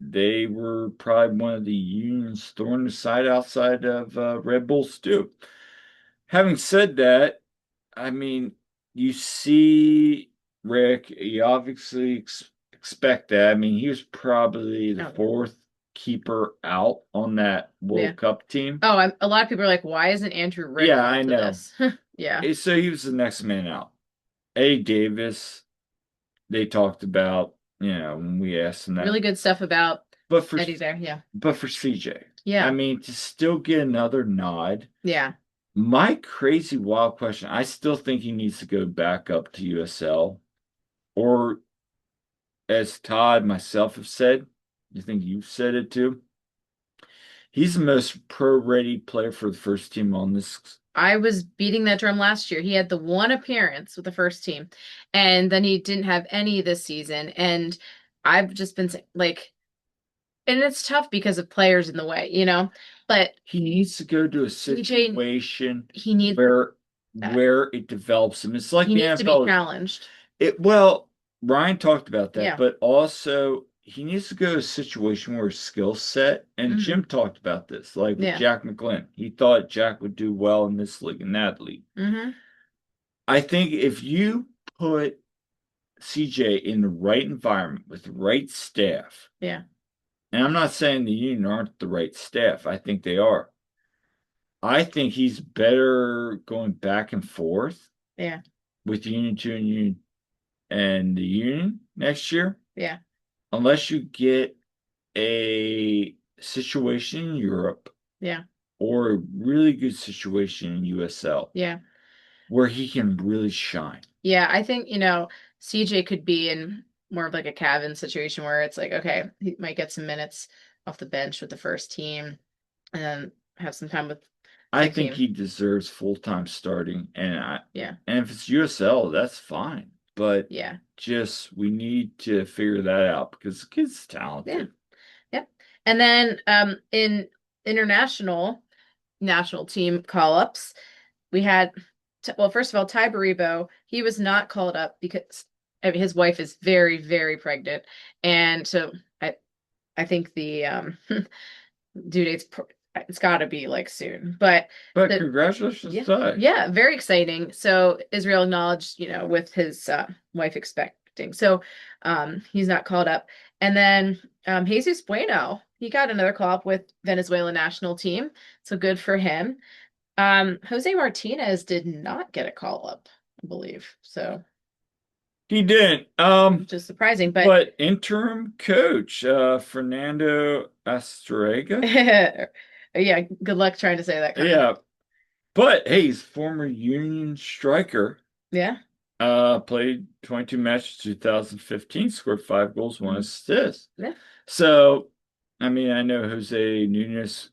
[SPEAKER 2] they were probably one of the Union's thorn in the side outside of Red Bulls too. Having said that, I mean, you see Rick, you obviously expect that. I mean, he was probably the
[SPEAKER 1] Oh.
[SPEAKER 2] fourth keeper out on that World
[SPEAKER 1] Yeah.
[SPEAKER 2] Cup team.
[SPEAKER 1] Oh, a lot of people are like, why isn't Andrew Rick
[SPEAKER 2] Yeah, I
[SPEAKER 1] to
[SPEAKER 2] know.
[SPEAKER 1] this? Yeah.
[SPEAKER 2] So he was the next man out. Eddie Davis, they talked about, when we asked them that.
[SPEAKER 1] Really good stuff about
[SPEAKER 2] But for
[SPEAKER 1] Eddie there. Yeah.
[SPEAKER 2] but for CJ, I
[SPEAKER 1] Yeah.
[SPEAKER 2] mean, to still get another nod.
[SPEAKER 1] Yeah.
[SPEAKER 2] My crazy wild question, I still think he needs to go back up to USL. Or as Todd myself have said, you think you've said it too? He's the most pro-ready player for the first team on this.
[SPEAKER 1] I was beating that drum last year. He had the one appearance with the first team, and then he didn't have any this season. And I've just been like, and it's tough because of players in the way, But
[SPEAKER 2] He needs to go to a
[SPEAKER 1] CJ,
[SPEAKER 2] situation
[SPEAKER 1] he needs
[SPEAKER 2] where
[SPEAKER 1] that.
[SPEAKER 2] it develops him. It's like
[SPEAKER 1] He
[SPEAKER 2] the
[SPEAKER 1] needs to be
[SPEAKER 2] NFL.
[SPEAKER 1] challenged.
[SPEAKER 2] Well, Ryan talked about that,
[SPEAKER 1] Yeah.
[SPEAKER 2] but also he needs to go to a situation where his skill set, and
[SPEAKER 1] Mhm.
[SPEAKER 2] Jim talked about this, like with
[SPEAKER 1] Yeah.
[SPEAKER 2] Jack McGlynn. He thought Jack would do well in this league and that league.
[SPEAKER 1] Mm-hmm.
[SPEAKER 2] I think if you put CJ in the right environment with the right staff,
[SPEAKER 1] Yeah.
[SPEAKER 2] and I'm not saying the Union aren't the right staff, I think they are. I think he's better going back and forth
[SPEAKER 1] Yeah.
[SPEAKER 2] with Union 2 and Union and the Union next year,
[SPEAKER 1] Yeah.
[SPEAKER 2] unless you get a situation in Europe
[SPEAKER 1] Yeah.
[SPEAKER 2] or a really good situation in USL
[SPEAKER 1] Yeah.
[SPEAKER 2] where he can really shine.
[SPEAKER 1] Yeah. I think, CJ could be in more of like a Cavan situation where it's like, okay, he might get some minutes off the bench with the first team and then have some time with
[SPEAKER 2] I
[SPEAKER 1] the
[SPEAKER 2] think
[SPEAKER 1] team.
[SPEAKER 2] he deserves full-time starting,
[SPEAKER 1] Yeah.
[SPEAKER 2] and if it's USL, that's fine. But
[SPEAKER 1] Yeah.
[SPEAKER 2] just we need to figure that out because the kid's
[SPEAKER 1] Yeah.
[SPEAKER 2] talented.
[SPEAKER 1] Yep. And then in international national team call-ups, we had well, first of all, Ty Baribo, he was not called up because his wife is very, very pregnant. And so I think the due date's it's got to be like soon. But
[SPEAKER 2] Congratulations,
[SPEAKER 1] yeah,
[SPEAKER 2] Ty.
[SPEAKER 1] yeah, very exciting. So Israel acknowledged, with his wife expecting. So he's not called up. And then Jesus Bueno, he got another call up with Venezuela national team. So good for him. Jose Martinez did not get a call up, I believe. So
[SPEAKER 2] He didn't.
[SPEAKER 1] which is surprising,
[SPEAKER 2] But interim coach, Fernando Astrega.
[SPEAKER 1] yeah, good luck trying to say that, Connor.
[SPEAKER 2] Yeah. But hey, he's former Union striker.
[SPEAKER 1] Yeah.
[SPEAKER 2] Played 22 matches 2015, scored 5 goals, 1 assist.
[SPEAKER 1] Yeah.
[SPEAKER 2] So, I mean, I know Jose Nunez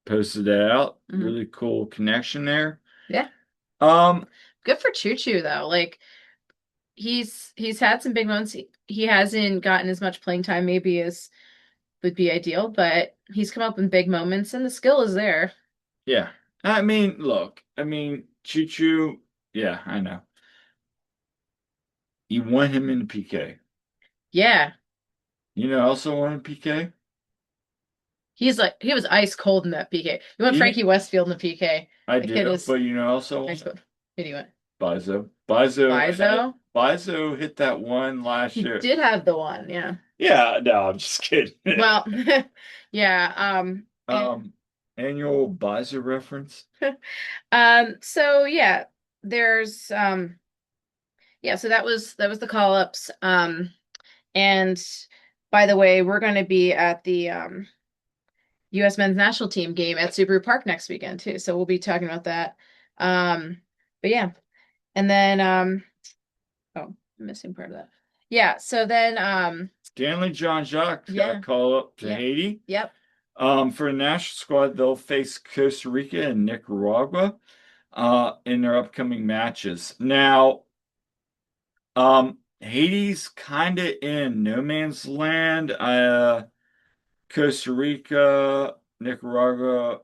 [SPEAKER 2] posted that out.
[SPEAKER 1] Mhm.
[SPEAKER 2] Really cool connection there.
[SPEAKER 1] Yeah.
[SPEAKER 2] Um,
[SPEAKER 1] Good for Choo Choo though. Like he's had some big moments. He hasn't gotten as much playing time maybe as would be ideal, but he's come up in big moments and the skill is there.
[SPEAKER 2] yeah. I mean, look, Choo Choo, yeah, I know. You want him in the PK.
[SPEAKER 1] Yeah.
[SPEAKER 2] Also want in PK?
[SPEAKER 1] He was ice cold in that PK. You want
[SPEAKER 2] Yeah.
[SPEAKER 1] Frankie Westfield in the PK.
[SPEAKER 2] I
[SPEAKER 1] The
[SPEAKER 2] do,
[SPEAKER 1] kid is
[SPEAKER 2] but also
[SPEAKER 1] ice cold. Who do you want?
[SPEAKER 2] Bizo.
[SPEAKER 1] Bizo?
[SPEAKER 2] Bizo hit that one last
[SPEAKER 1] He
[SPEAKER 2] year.
[SPEAKER 1] did have the one, yeah.
[SPEAKER 2] Yeah, no, I'm just kidding.
[SPEAKER 1] Well, yeah,
[SPEAKER 2] Annual Bizo reference.
[SPEAKER 1] So yeah, there's yeah, so that was the call-ups. And by the way, we're going to be at the US men's national team game at Subaru Park next weekend too. So we'll be talking about that. But yeah. And then oh, I'm missing part of that. Yeah, so then
[SPEAKER 2] Stanley John Jacques got
[SPEAKER 1] yeah.
[SPEAKER 2] a call up to
[SPEAKER 1] Yep.
[SPEAKER 2] Haiti.
[SPEAKER 1] Yep.
[SPEAKER 2] For the national squad, they'll face Costa Rica and Nicaragua in their upcoming matches. Now, Haiti's kind of in no man's land. Costa Rica, Nicaragua,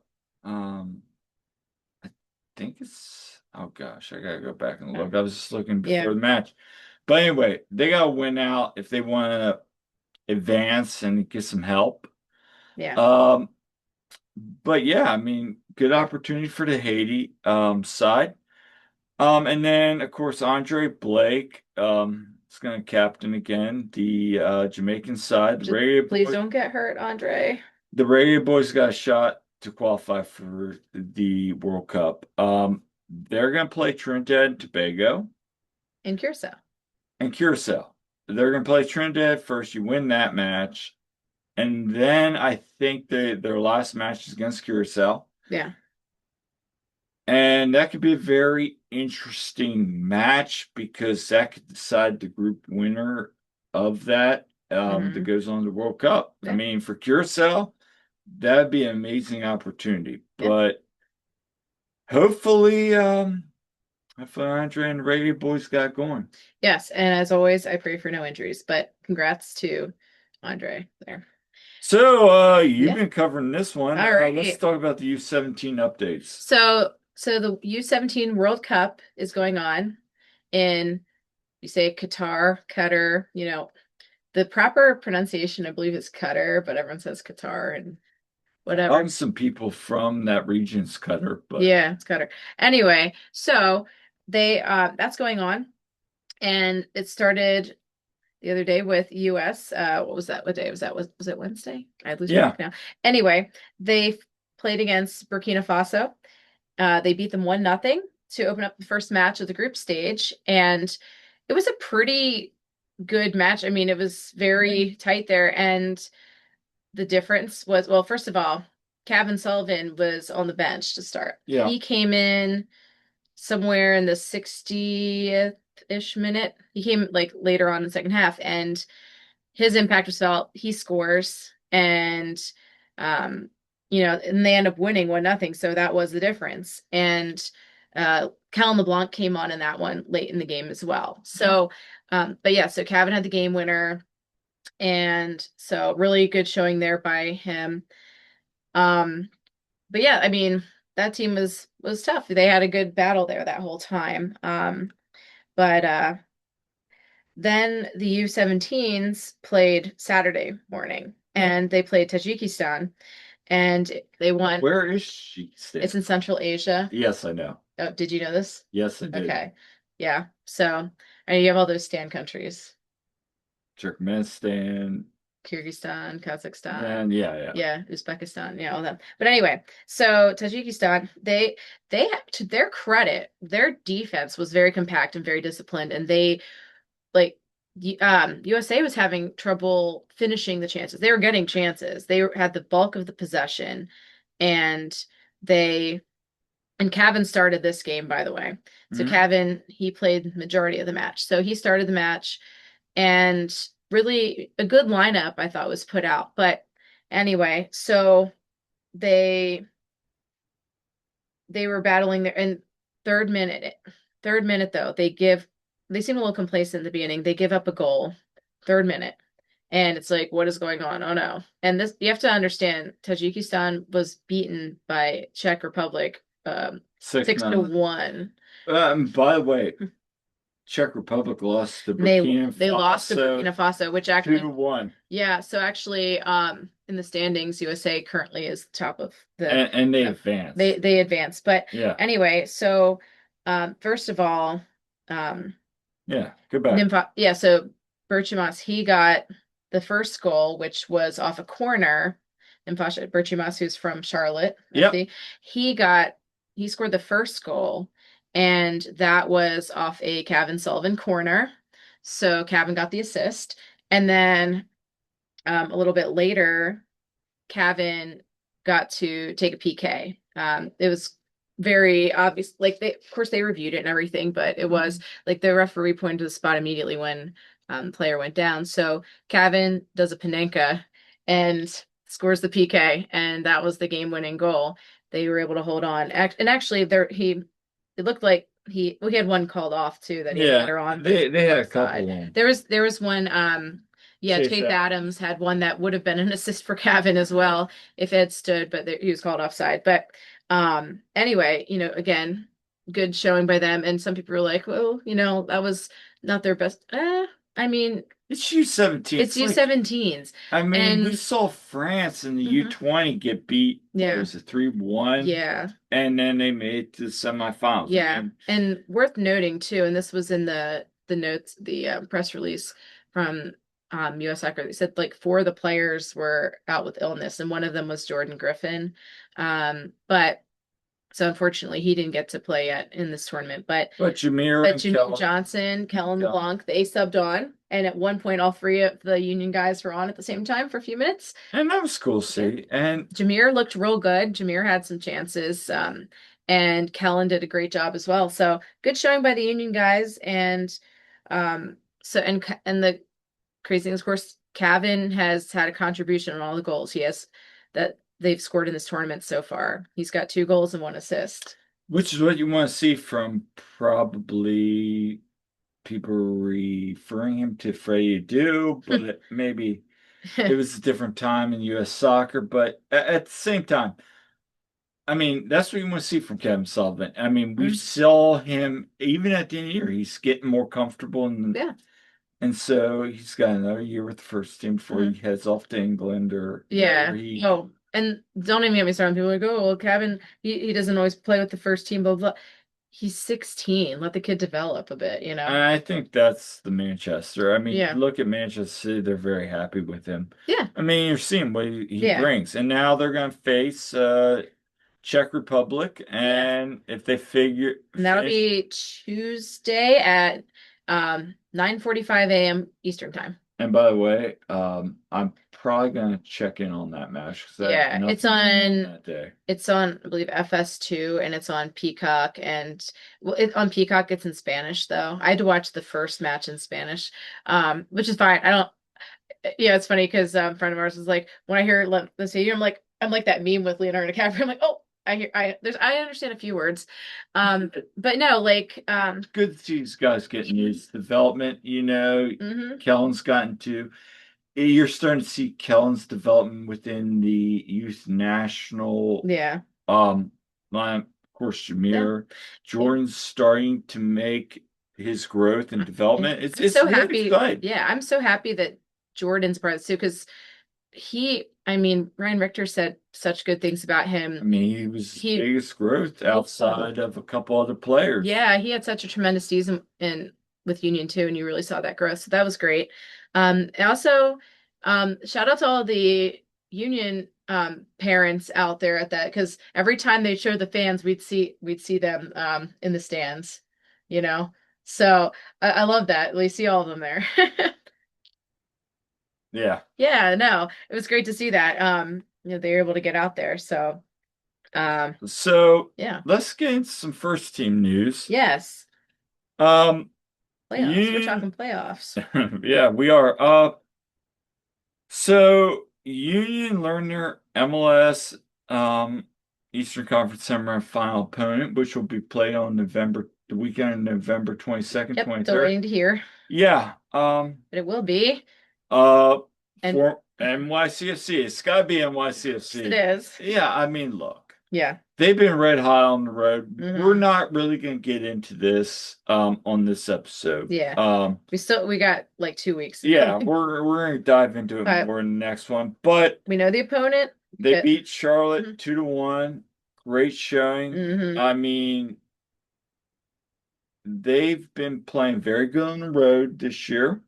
[SPEAKER 2] I think it's, oh gosh, I gotta go back and look. I was just looking before the match. But anyway, they gotta win out if they want to advance and get some help.
[SPEAKER 1] Yeah.
[SPEAKER 2] But yeah, good opportunity for the Haiti side. And then of course Andre Blake is going to captain again the Jamaican side.
[SPEAKER 1] Please don't get hurt, Andre.
[SPEAKER 2] The Reggae Boys got a shot to qualify for the World Cup. They're going to play Trinidad and Tobago.
[SPEAKER 1] in Curacao.
[SPEAKER 2] and Curacao. They're going to play Trinidad first. You win that match. And then I think their last match is against Curacao.
[SPEAKER 1] Yeah.
[SPEAKER 2] And that could be a very interesting match because that could decide the group winner of that that goes on to the World Cup.
[SPEAKER 1] Yeah.
[SPEAKER 2] I mean, for Curacao, that'd be an amazing opportunity.
[SPEAKER 1] Yeah.
[SPEAKER 2] But hopefully, Andre and the Radio Boys got going.
[SPEAKER 1] Yes, and as always, I pray for no injuries, but congrats to Andre there.
[SPEAKER 2] So, you've been covering this one.
[SPEAKER 1] All right.
[SPEAKER 2] Let's talk about the U17 updates.
[SPEAKER 1] So the U17 World Cup is going on in, you say Qatar, the proper pronunciation, I believe, is Qatar, but everyone says Qatar and whatever.
[SPEAKER 2] Some people from that region's Qatar, but
[SPEAKER 1] yeah, it's Qatar. Anyway, so that's going on, and it started the other day with US. What was that? What day was that? Was it Wednesday? I lose track now. Anyway, they played against Burkina Faso. They beat them 1-0 to open up the first match of the group stage, and it was a pretty good match. I mean, it was very tight there, and the difference was, well, first of all, Kevin Sullivan was on the bench to start.
[SPEAKER 2] Yeah.
[SPEAKER 1] He came in somewhere in the 60th-ish minute. He came like later on in the second half, and his impact was felt. He scores, and and they end up winning 1-0. So that was the difference. And Callum LeBlanc came on in that one late in the game as well. So, but yeah, so Kevin had the game winner, and so really good showing there by him. But yeah, I mean, that team was tough. They had a good battle there that whole time. But then the U17s played Saturday morning, and they played Tajikistan, and they won.
[SPEAKER 2] Where is she?
[SPEAKER 1] It's in Central Asia.
[SPEAKER 2] Yes, I know.
[SPEAKER 1] Oh, did you know this?
[SPEAKER 2] Yes, I did.
[SPEAKER 1] Okay. Yeah. So, and you have all those stand countries.
[SPEAKER 2] Turkmenistan,
[SPEAKER 1] Kyrgyzstan, Kazakhstan.
[SPEAKER 2] and yeah,
[SPEAKER 1] Uzbekistan, all them. But anyway, so Tajikistan, they to their credit, their defense was very compact and very disciplined, and they USA was having trouble finishing the chances. They were getting chances. They had the bulk of the possession, and Cavan started this game, by the way. So Cavan, he played majority of the match. So he started the match, and really a good lineup, I thought, was put out. But anyway, so they were battling there. And third minute though, they seem a little complacent in the beginning. They give up a goal, third minute. And it's like, what is going on? Oh no. And this, you have to understand, Tajikistan was beaten by Czech Republic 6-1.
[SPEAKER 2] By the way, Czech Republic lost to Burkina Faso.
[SPEAKER 1] They lost to Burkina Faso, which actually
[SPEAKER 2] 2-1.
[SPEAKER 1] Yeah, so actually, in the standings, USA currently is top of the
[SPEAKER 2] and they advanced.
[SPEAKER 1] They advanced, but
[SPEAKER 2] yeah.
[SPEAKER 1] Anyway, so first of all,
[SPEAKER 2] goodbye.
[SPEAKER 1] So Berchimas, he got the first goal, which was off a corner. Berchimas, who's from Charlotte, he scored the first goal, and that was off a Kevin Sullivan corner. So Kevin got the assist, and then a little bit later, Kevin got to take a PK. It was very obvious, like of course they reviewed it and everything, but it was like the referee pointed to the spot immediately when the player went down. So Kevin does a Panenka and scores the PK, and that was the game-winning goal. They were able to hold on, and actually, it looked like he had one called off too that he had her on.
[SPEAKER 2] They had a couple.
[SPEAKER 1] There was one. Chase Adams had one that would have been an assist for Kevin as well if it had stood, but he was called offside. But anyway, again, good showing by them. And some people were like, well, that was not their best. I mean,
[SPEAKER 2] it's U17.
[SPEAKER 1] It's U17s.
[SPEAKER 2] I mean, we saw France in the U20 get beat.
[SPEAKER 1] Yeah.
[SPEAKER 2] It was a 3-1.
[SPEAKER 1] Yeah. And
[SPEAKER 2] then they made it to the semifinals.
[SPEAKER 1] Yeah. And worth noting too, and this was in the notes, the press release from US Soccer. They said like 4 of the players were out with illness, and one of them was Jordan Griffin. But So unfortunately, he didn't get to play yet in this tournament. But
[SPEAKER 2] Jameer and
[SPEAKER 1] Jameer Johnson, Kellen
[SPEAKER 2] Yeah.
[SPEAKER 1] LeBlanc, they subbed on, and at one point, all three of the Union guys were on at the same time for a few minutes.
[SPEAKER 2] And that was cool to see. And
[SPEAKER 1] Jameer looked real good. Jameer had some chances, and Kellen did a great job as well. So good showing by the Union guys, and and the crazy thing is, of course, Cavan has had a contribution on all the goals he has that they've scored in this tournament so far. He's got 2 goals and 1 assist.
[SPEAKER 2] which is what you want to see from probably people referring him to Freddie Do, but maybe it was a different time in U.S. soccer. But at the same time, I mean, that's what you want to see from Kevin Sullivan. I mean, we saw him even at the end of the year, he's getting more comfortable. And so he's got another year with the first team before he heads off to England or
[SPEAKER 1] Oh, and don't even get me started. People are like, oh, well, Kevin, he doesn't always play with the first team, blah, blah. He's 16. Let the kid develop a bit, you know?
[SPEAKER 2] I think that's the Manchester. I mean,
[SPEAKER 1] Yeah.
[SPEAKER 2] look at Manchester City. They're very happy with him.
[SPEAKER 1] Yeah.
[SPEAKER 2] I mean, you're seeing what he brings. And now they're going to face Czech Republic. And if they figure...
[SPEAKER 1] And that'll be Tuesday at 9:45 a.m. Eastern time.
[SPEAKER 2] And by the way, I'm probably going to check in on that match.
[SPEAKER 1] It's on
[SPEAKER 2] that day.
[SPEAKER 1] It's on, I believe, FS2, and it's on Peacock. And on Peacock, it's in Spanish, though. I had to watch the first match in Spanish, which is fine. I don't. Yeah, it's funny because a friend of ours was like, when I hear the stadium, I'm like that meme with Leonardo DiCaprio. I'm like, oh, I understand a few words, but no, like,
[SPEAKER 2] it's good to see these guys getting his development. You know, Kellen's gotten to. You're starting to see Kellen's development within the youth national.
[SPEAKER 1] Yeah.
[SPEAKER 2] Line, of course, Jameer. Jordan's starting to make his growth and development. It's
[SPEAKER 1] so
[SPEAKER 2] really
[SPEAKER 1] happy.
[SPEAKER 2] exciting.
[SPEAKER 1] Yeah, I'm so happy that Jordan's part of this too, because Ryan Richter said such good things about him.
[SPEAKER 2] I mean, he was his biggest growth outside of a couple other players. Yeah,
[SPEAKER 1] he had such a tremendous season with Union too, and you really saw that growth. So that was great. Also, shout out to all the Union parents out there at that, because every time they showed the fans, we'd see them in the stands, you know. So I love that. We see all of them there.
[SPEAKER 2] Yeah.
[SPEAKER 1] Yeah, no, it was great to see that. They were able to get out there. So yeah.
[SPEAKER 2] Let's get into some first team news.
[SPEAKER 1] Yes.
[SPEAKER 2] Playoffs.
[SPEAKER 1] We're talking playoffs.
[SPEAKER 2] Yeah, we are. So Union learned their MLS Eastern Conference semifinal opponent, which will be played on the weekend of November 22nd, 23rd.
[SPEAKER 1] Still waiting to hear.
[SPEAKER 2] Yeah.
[SPEAKER 1] But it will be.
[SPEAKER 2] For NYCFC. It's gotta be NYCFC.
[SPEAKER 1] It is.
[SPEAKER 2] Yeah, I mean, look.
[SPEAKER 1] Yeah.
[SPEAKER 2] They've been red hot on the road. We're not really gonna get into this on this episode.
[SPEAKER 1] Yeah. We got like 2 weeks.
[SPEAKER 2] Yeah, we're gonna dive into it more in the next one. But
[SPEAKER 1] we know the opponent.
[SPEAKER 2] They beat Charlotte 2-1. Great showing. I mean, they've been playing very good on the road this year.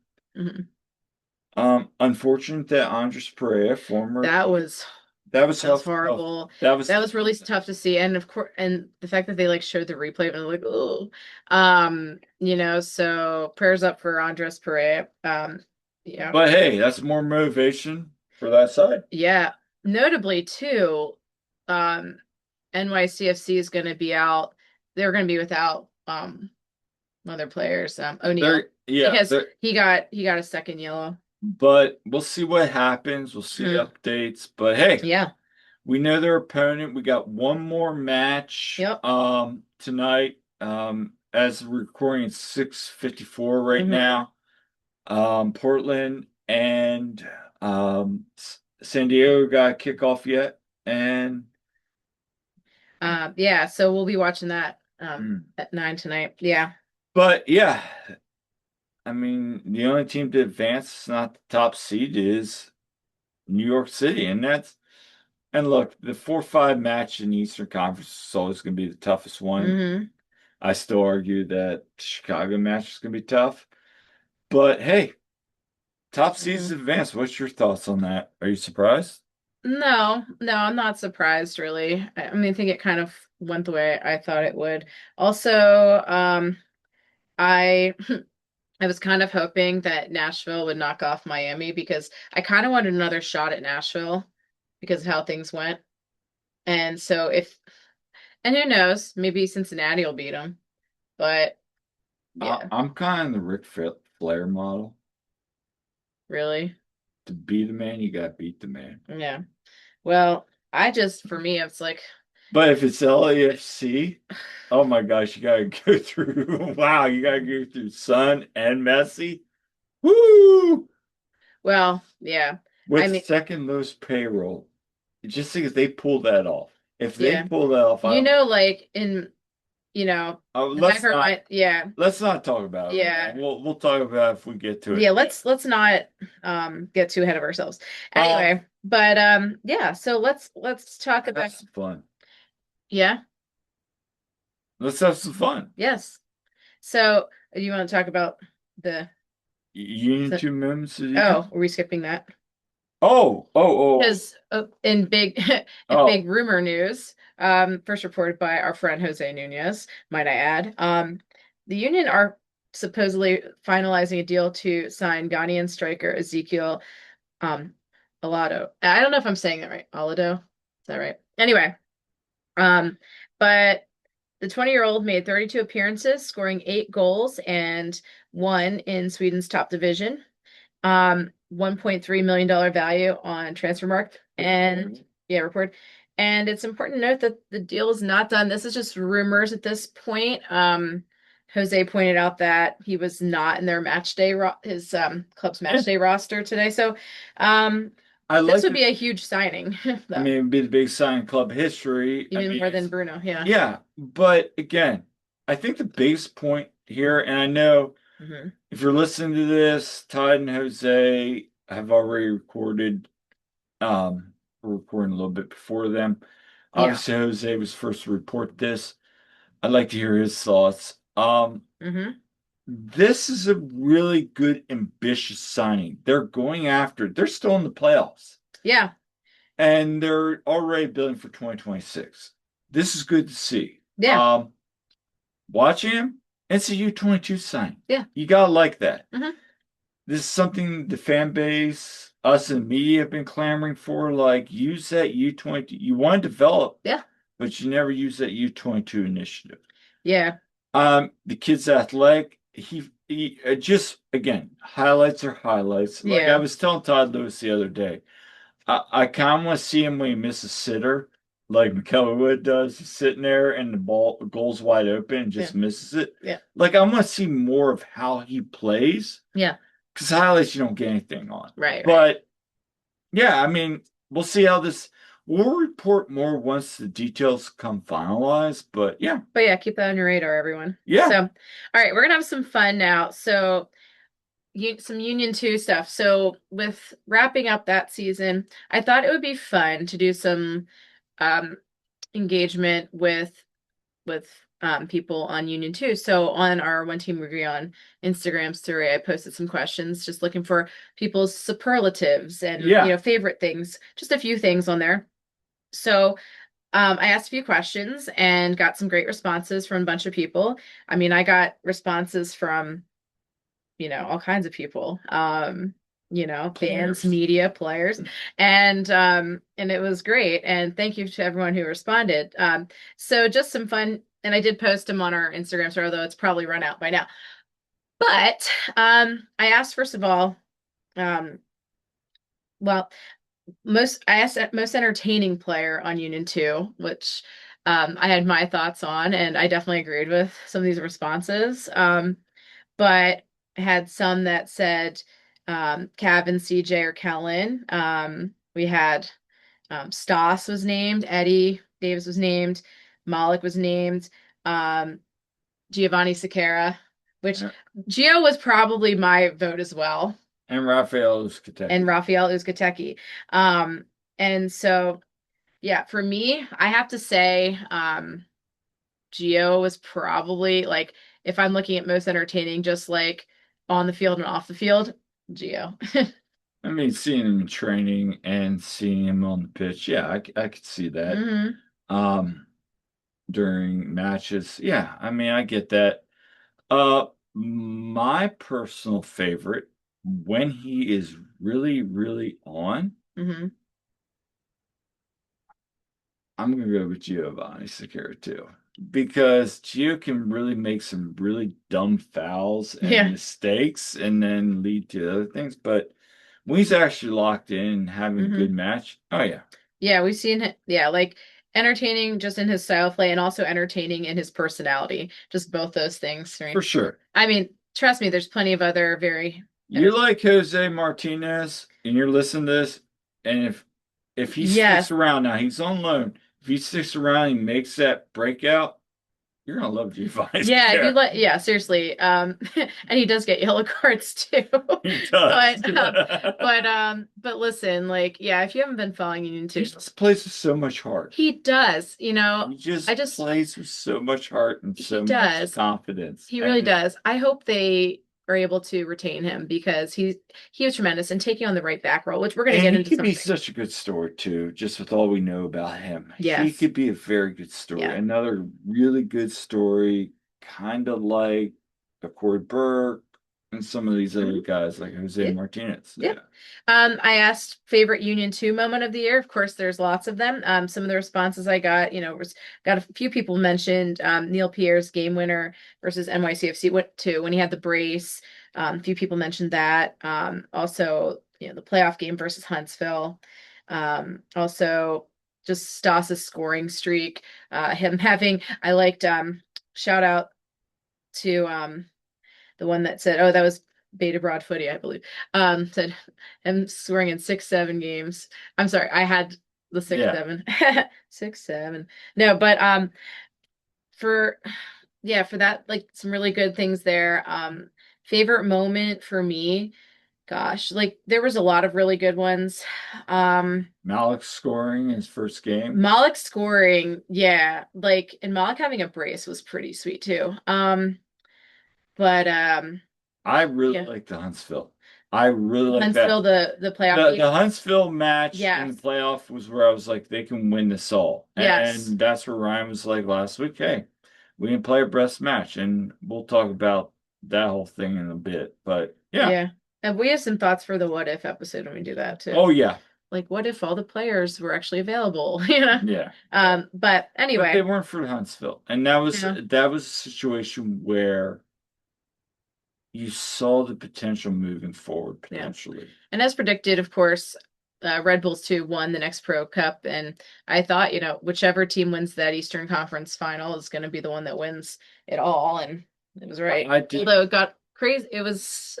[SPEAKER 2] Unfortunate that Andres Pereira,
[SPEAKER 1] that was horrible. That was really tough to see, and of course, and the fact that they showed the replay, and like, oh, so prayers up for Andres Pereira. Yeah.
[SPEAKER 2] But hey, that's more motivation for that side.
[SPEAKER 1] Yeah. Notably too, NYCFC is going to be out. They're going to be without other players. O'Neal. He got a second yellow.
[SPEAKER 2] But we'll see what happens. We'll see updates. But hey,
[SPEAKER 1] yeah,
[SPEAKER 2] we know their opponent. We got one more match tonight. As we're recording, it's 6:54 right now. Portland and San Diego got a kickoff yet, and
[SPEAKER 1] so we'll be watching that at 9 tonight. Yeah,
[SPEAKER 2] but yeah. I mean, the only team to advance, not the top seed, is New York City. And look, the 4-5 match in the Eastern Conference is always going to be the toughest one. I still argue that the Chicago match is going to be tough. But hey, top seeds advance. What's your thoughts on that? Are you surprised?
[SPEAKER 1] No, I'm not surprised, really. I mean, I think it kind of went the way I thought it would. Also, I I was kind of hoping that Nashville would knock off Miami because I kind of wanted another shot at Nashville because of how things went. And so and who knows, maybe Cincinnati will beat them. But yeah,
[SPEAKER 2] I'm kind of the Ric Flair model.
[SPEAKER 1] really.
[SPEAKER 2] To beat a man, you gotta beat the man.
[SPEAKER 1] Yeah. Well, for me, it's like,
[SPEAKER 2] But if it's LAFC, oh my gosh, you gotta go through. Wow, you gotta go through Son and Messi. Woo!
[SPEAKER 1] well, yeah. I
[SPEAKER 2] With
[SPEAKER 1] mean,
[SPEAKER 2] second most payroll. Just think if they pull that off. If they
[SPEAKER 1] yeah.
[SPEAKER 2] pull that off, I
[SPEAKER 1] You
[SPEAKER 2] don't.
[SPEAKER 1] know, like in the back of
[SPEAKER 2] Let's
[SPEAKER 1] our
[SPEAKER 2] not
[SPEAKER 1] mind, yeah,
[SPEAKER 2] let's not talk about it right
[SPEAKER 1] yeah.
[SPEAKER 2] now. We'll talk about it if we get to
[SPEAKER 1] Yeah,
[SPEAKER 2] it.
[SPEAKER 1] let's not get too ahead of ourselves.
[SPEAKER 2] Um,
[SPEAKER 1] Anyway, but yeah, so let's talk about
[SPEAKER 2] that's fun.
[SPEAKER 1] yeah,
[SPEAKER 2] Let's have some fun.
[SPEAKER 1] yes. So you want to talk about the
[SPEAKER 2] Union
[SPEAKER 1] so,
[SPEAKER 2] two moments of the year.
[SPEAKER 1] oh, are we skipping that?
[SPEAKER 2] Oh.
[SPEAKER 1] Because in big in
[SPEAKER 2] Oh,
[SPEAKER 1] big rumor news, first reported by our friend Jose Nunez, might I add, the Union are supposedly finalizing a deal to sign Ghanaian striker Ezekiel um Alado. I don't know if I'm saying that right. Alado, is that right? Anyway, but the 20-year-old made 32 appearances, scoring 8 goals and one in Sweden's top division. $1.3 million value on Transfermarkt. And yeah, report. And it's important to note that the deal is not done. This is just rumors at this point. Jose pointed out that he was not in their his club's match day roster today. So
[SPEAKER 2] I
[SPEAKER 1] this
[SPEAKER 2] like
[SPEAKER 1] would
[SPEAKER 2] it.
[SPEAKER 1] be a huge signing,
[SPEAKER 2] I
[SPEAKER 1] though.
[SPEAKER 2] mean, it'd be the big sign in club history. I
[SPEAKER 1] Even
[SPEAKER 2] mean,
[SPEAKER 1] more than Bruno, yeah.
[SPEAKER 2] yeah, but again, I think the biggest point here, and I know
[SPEAKER 1] Hmm.
[SPEAKER 2] if you're listening to this, Todd and Jose have already recorded. We're recording a little bit before them.
[SPEAKER 1] Yeah.
[SPEAKER 2] Obviously, Jose was first to report this. I'd like to hear his thoughts.
[SPEAKER 1] Hmm.
[SPEAKER 2] This is a really good, ambitious signing. They're going after, they're still in the playoffs,
[SPEAKER 1] Yeah.
[SPEAKER 2] and they're already building for 2026. This is good to see.
[SPEAKER 1] Yeah.
[SPEAKER 2] Watching him, it's a U22 sign.
[SPEAKER 1] Yeah.
[SPEAKER 2] You gotta like that.
[SPEAKER 1] Hmm.
[SPEAKER 2] This is something the fan base, us and media have been clamoring for. Like, use that U22. You want to develop,
[SPEAKER 1] Yeah.
[SPEAKER 2] but you never use that U22 initiative.
[SPEAKER 1] Yeah.
[SPEAKER 2] The kid's athletic. He just again, highlights are highlights. Like I
[SPEAKER 1] Yeah.
[SPEAKER 2] was telling Todd Lewis the other day, I kind of want to see him when he misses a sitter, like McKellarwood does. He's sitting there and the goal's wide open and just
[SPEAKER 1] Yeah.
[SPEAKER 2] misses it.
[SPEAKER 1] Yeah.
[SPEAKER 2] Like I want to see more of how he plays.
[SPEAKER 1] Yeah.
[SPEAKER 2] Because highlights you don't get anything on.
[SPEAKER 1] Right.
[SPEAKER 2] But yeah, I mean, we'll see how this. We'll report more once the details come finalized. But yeah,
[SPEAKER 1] But yeah, keep that on your radar, everyone.
[SPEAKER 2] yeah.
[SPEAKER 1] So, all right, we're gonna have some fun now. So, some Union 2 stuff. So, with wrapping up that season, I thought it would be fun to do some um, engagement with people on Union 2. So, on our One Team Agree on Instagram story, I posted some questions, just looking for people's superlatives and
[SPEAKER 2] Yeah.
[SPEAKER 1] favorite things. Just a few things on there. So, I asked a few questions and got some great responses from a bunch of people. I mean, I got responses from, all kinds of people. Fans,
[SPEAKER 2] Players.
[SPEAKER 1] media, players, and it was great. And thank you to everyone who responded. So just some fun, and I did post them on our Instagram story, although it's probably run out by now. But I asked first of all, um, well, I asked most entertaining player on Union 2, which I had my thoughts on, and I definitely agreed with some of these responses. But I had some that said Cav and CJ or Kellen. We had Stoss was named, Eddie Davis was named, Malik was named, Giovanni Sequeira, which
[SPEAKER 2] Yeah.
[SPEAKER 1] Gio was probably my vote as well.
[SPEAKER 2] And Raphael Uzcategui.
[SPEAKER 1] And Raphael Uzcategui. And so, yeah, for me, I have to say, Gio was probably like, if I'm looking at most entertaining, just like on the field and off the field, Gio.
[SPEAKER 2] I mean, seeing him in training and seeing him on the pitch, yeah, I could see that.
[SPEAKER 1] Hmm.
[SPEAKER 2] Um, during matches. Yeah, I mean, I get that. My personal favorite when he is really, really on,
[SPEAKER 1] Hmm.
[SPEAKER 2] I'm gonna go with Giovanni Sakura too. Because Gio can really make some really dumb fouls and
[SPEAKER 1] Yeah.
[SPEAKER 2] mistakes and then lead to other things. But when he's actually locked in and having a
[SPEAKER 1] Hmm.
[SPEAKER 2] good match, oh yeah.
[SPEAKER 1] Yeah, we've seen it. Yeah, like entertaining just in his style of play and also entertaining in his personality. Just both those things.
[SPEAKER 2] For sure.
[SPEAKER 1] I mean, trust me, there's plenty of other very
[SPEAKER 2] You like Jose Martinez and you're listening to this, and if he
[SPEAKER 1] yes.
[SPEAKER 2] sticks around now, he's on loan. If he sticks around and makes that breakout, you're gonna love Giovanni
[SPEAKER 1] Yeah, if you
[SPEAKER 2] Sakura.
[SPEAKER 1] like, yeah, seriously. And he does get yellow cards too.
[SPEAKER 2] He does.
[SPEAKER 1] But listen, like, yeah, if you haven't been following Union
[SPEAKER 2] He
[SPEAKER 1] 2,
[SPEAKER 2] just plays with so much heart.
[SPEAKER 1] he does, you know,
[SPEAKER 2] He just
[SPEAKER 1] I just
[SPEAKER 2] plays with so much heart and
[SPEAKER 1] he
[SPEAKER 2] so much
[SPEAKER 1] does.
[SPEAKER 2] confidence.
[SPEAKER 1] He really
[SPEAKER 2] And
[SPEAKER 1] does. I hope they are able to retain him because he was tremendous and taking on the right back role, which we're going to
[SPEAKER 2] and
[SPEAKER 1] get
[SPEAKER 2] he
[SPEAKER 1] into
[SPEAKER 2] could be
[SPEAKER 1] something.
[SPEAKER 2] such a good story too, just with all we know about him. He
[SPEAKER 1] Yes.
[SPEAKER 2] could be a very good story.
[SPEAKER 1] Yeah.
[SPEAKER 2] Another really good story, kind of like a Corey Burke and some of these other
[SPEAKER 1] Mhm.
[SPEAKER 2] guys like Jose
[SPEAKER 1] Yeah.
[SPEAKER 2] Martinez.
[SPEAKER 1] Yeah.
[SPEAKER 2] Yeah.
[SPEAKER 1] I asked favorite Union 2 moment of the year. Of course, there's lots of them. Some of the responses I got, got a few people mentioned Neil Pierre's game winner versus NYCFC went to when he had the brace. A few people mentioned that. Also, the playoff game versus Huntsville. Also, just Stas's scoring streak. Him having, I liked shout out to the one that said, oh, that was Beta Broad Footy, I believe. Said him scoring in 6-7 games. I'm sorry, I had the six
[SPEAKER 2] Yeah.
[SPEAKER 1] seven, 6-7. No, but for yeah, for that, like some really good things there. Favorite moment for me, gosh, like there was a lot of really good ones.
[SPEAKER 2] Malik scoring his first game.
[SPEAKER 1] Malik scoring, yeah, like and Malik having a brace was pretty sweet too. But
[SPEAKER 2] I really
[SPEAKER 1] yeah,
[SPEAKER 2] like the Huntsville. I really like that.
[SPEAKER 1] Huntsville, the playoff
[SPEAKER 2] The
[SPEAKER 1] game.
[SPEAKER 2] the Huntsville match in
[SPEAKER 1] Yes.
[SPEAKER 2] the playoff was where I was like, they can win this all.
[SPEAKER 1] Yes.
[SPEAKER 2] And that's where Ryan was like last week, hey, we can play a best match. And we'll talk about that whole thing in a bit. But yeah.
[SPEAKER 1] Yeah. And we have some thoughts for the what if episode when we do that too.
[SPEAKER 2] Oh yeah.
[SPEAKER 1] Like what if all the players were actually available,
[SPEAKER 2] Yeah.
[SPEAKER 1] But
[SPEAKER 2] But they
[SPEAKER 1] anyway,
[SPEAKER 2] weren't for Huntsville. And that was a situation where you saw the potential moving forward
[SPEAKER 1] yeah.
[SPEAKER 2] potentially.
[SPEAKER 1] And as predicted, of course, Red Bulls 2 won the next Pro Cup. And I thought, whichever team wins that Eastern Conference final is going to be the one that wins it all. And it was right.
[SPEAKER 2] I did.
[SPEAKER 1] Although it got crazy. It was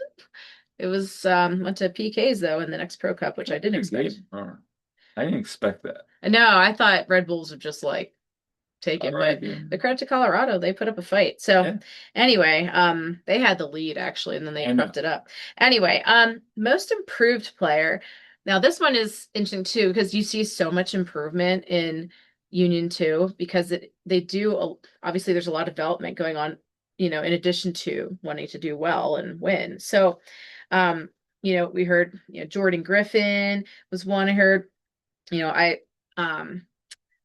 [SPEAKER 1] went to PKs though in the next Pro Cup, which I didn't expect.
[SPEAKER 2] I didn't expect that.
[SPEAKER 1] No, I thought Red Bulls would just like take it,
[SPEAKER 2] All
[SPEAKER 1] but
[SPEAKER 2] right,
[SPEAKER 1] the credit to Colorado, they put up a fight. So
[SPEAKER 2] yeah.
[SPEAKER 1] anyway, they had the lead actually, and then they
[SPEAKER 2] I know.
[SPEAKER 1] crept it up. Anyway, most improved player. Now this one is interesting too because you see so much improvement in Union 2 because they do obviously there's a lot of development going on, in addition to wanting to do well and win. So, we heard, Jordan Griffin was one I heard, I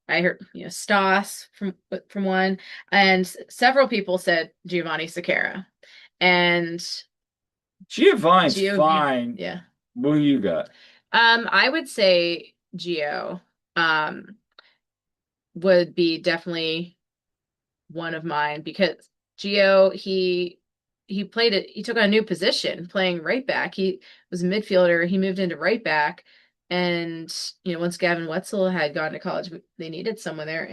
[SPEAKER 1] I heard, Stas from one, and several people said Giovanni Sakara, and
[SPEAKER 2] Giovanni's
[SPEAKER 1] Gio,
[SPEAKER 2] fine.
[SPEAKER 1] yeah.
[SPEAKER 2] What do you got?
[SPEAKER 1] I would say Gio, would be definitely one of mine because Gio, he played it. He took on a new position, playing right back. He was a midfielder. He moved into right back, and once Gavin Wetzel had gone to college, they needed someone there,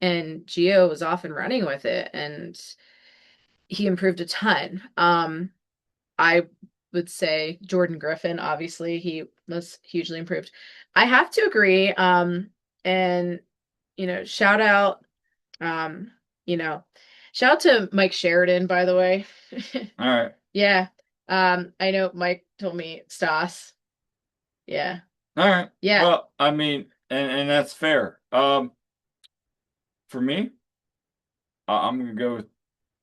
[SPEAKER 1] and Gio was off and running with it, and he improved a ton. I would say Jordan Griffin, obviously, he was hugely improved. I have to agree. And shout out, um, you know, shout out to Mike Sheridan, by the way.
[SPEAKER 2] All right.
[SPEAKER 1] Yeah. I know Mike told me Stas. Yeah.
[SPEAKER 2] All right.
[SPEAKER 1] Yeah.
[SPEAKER 2] Well, I mean, and that's fair. For me, I'm gonna go with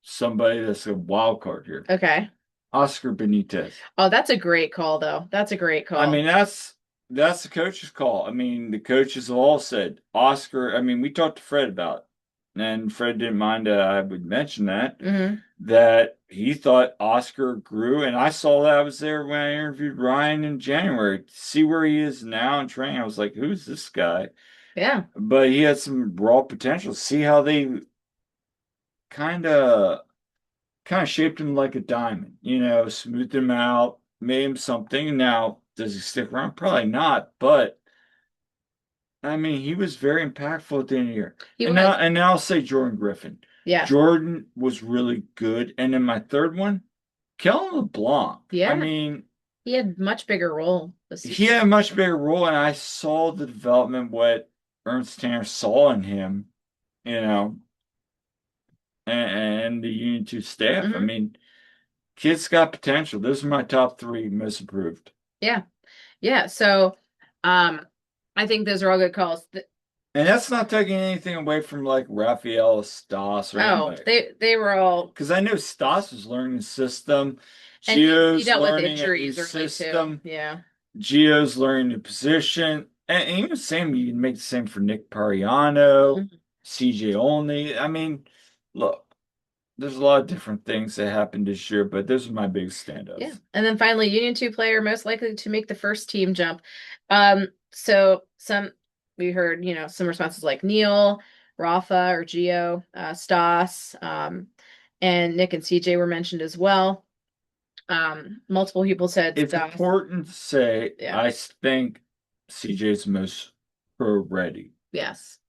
[SPEAKER 2] somebody that's a wild card here.
[SPEAKER 1] Okay.
[SPEAKER 2] Oscar Benitez.
[SPEAKER 1] Oh, that's a great call, though. That's a great call.
[SPEAKER 2] I mean, that's the coach's call. I mean, the coaches have all said Oscar. I mean, we talked to Fred about it. and Fred didn't mind I would mention that,
[SPEAKER 1] Hmm.
[SPEAKER 2] that he thought Oscar grew. And I saw that. I was there when I interviewed Ryan in January. To see where he is now in training, I was like, who's this guy?
[SPEAKER 1] Yeah.
[SPEAKER 2] But he had some raw potential. See how they kind of shaped him like a diamond, smoothed him out, made him something. Now, does he stick around? Probably not, but I mean, he was very impactful at the end of the year.
[SPEAKER 1] He
[SPEAKER 2] And now,
[SPEAKER 1] was.
[SPEAKER 2] and now I'll say Jordan Griffin.
[SPEAKER 1] Yeah.
[SPEAKER 2] Jordan was really good. And then my third one, Kellen LeBlanc. I
[SPEAKER 1] Yeah.
[SPEAKER 2] mean,
[SPEAKER 1] He had much bigger role this
[SPEAKER 2] he
[SPEAKER 1] season.
[SPEAKER 2] had a much bigger role, and I saw the development what Ernst Tanner saw in him, you know, and the Union 2 staff. I
[SPEAKER 1] Hmm.
[SPEAKER 2] mean, kid's got potential. Those are my top three most improved.
[SPEAKER 1] Yeah. Yeah. So, I think those are all good calls.
[SPEAKER 2] And that's not taking anything away from like Raphael, Stas, or
[SPEAKER 1] Oh,
[SPEAKER 2] anybody.
[SPEAKER 1] they were all,
[SPEAKER 2] Because I know Stas was learning the system.
[SPEAKER 1] and he
[SPEAKER 2] Gio's
[SPEAKER 1] dealt with
[SPEAKER 2] learning a new
[SPEAKER 1] injuries early too.
[SPEAKER 2] system.
[SPEAKER 1] Yeah.
[SPEAKER 2] Gio's learning the position. And even same, you can make the same for Nick Pariano,
[SPEAKER 1] Mhm.
[SPEAKER 2] CJ Only. I mean, look, there's a lot of different things that happened this year, but those are my biggest standouts.
[SPEAKER 1] Yeah. And then finally, Union 2 player most likely to make the first team jump. So we heard, some responses like Neil, Rafa or Gio, Stas, and Nick and CJ were mentioned as well. Multiple people said
[SPEAKER 2] It's
[SPEAKER 1] Stas.
[SPEAKER 2] important to say,
[SPEAKER 1] Yeah.
[SPEAKER 2] I think CJ's most pro ready.
[SPEAKER 1] Yes.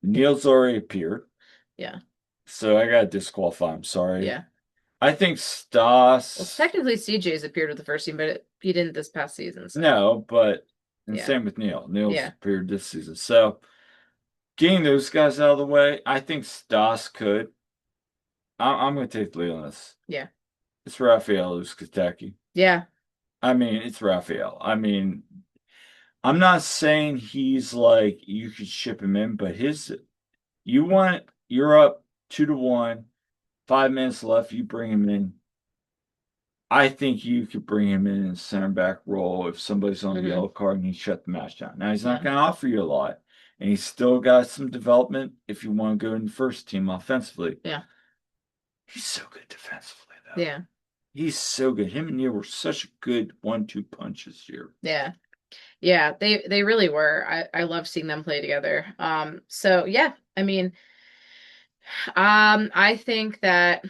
[SPEAKER 2] Neil's already appeared,
[SPEAKER 1] Yeah.
[SPEAKER 2] so I gotta disqualify him. Sorry.
[SPEAKER 1] Yeah.
[SPEAKER 2] I think
[SPEAKER 1] Well,
[SPEAKER 2] Stas.
[SPEAKER 1] technically CJ's appeared with the first team, but he didn't this past season. So
[SPEAKER 2] No, but and
[SPEAKER 1] yeah.
[SPEAKER 2] same with Neil. Neil's
[SPEAKER 1] Yeah.
[SPEAKER 2] appeared this season. So getting those guys out of the way, I think Stas could. I'm gonna take the lead on this.
[SPEAKER 1] Yeah.
[SPEAKER 2] It's Raphael Kentucky.
[SPEAKER 1] Yeah.
[SPEAKER 2] I mean, it's Raphael. I mean, I'm not saying he's like you could ship him in, but you're up 2-1, 5 minutes left, you bring him in. I think you could bring him in a center back role if somebody's on the yellow card and he shut the match down. Now he's not
[SPEAKER 1] Yeah.
[SPEAKER 2] going to offer you a lot, and he's still got some development if you want to go in the first team offensively.
[SPEAKER 1] Yeah.
[SPEAKER 2] He's so good defensively, though.
[SPEAKER 1] Yeah.
[SPEAKER 2] He's so good. Him and Neil were such a good 1-2 punch this year.
[SPEAKER 1] Yeah. Yeah, they really were. I love seeing them play together. So yeah, I mean, I think that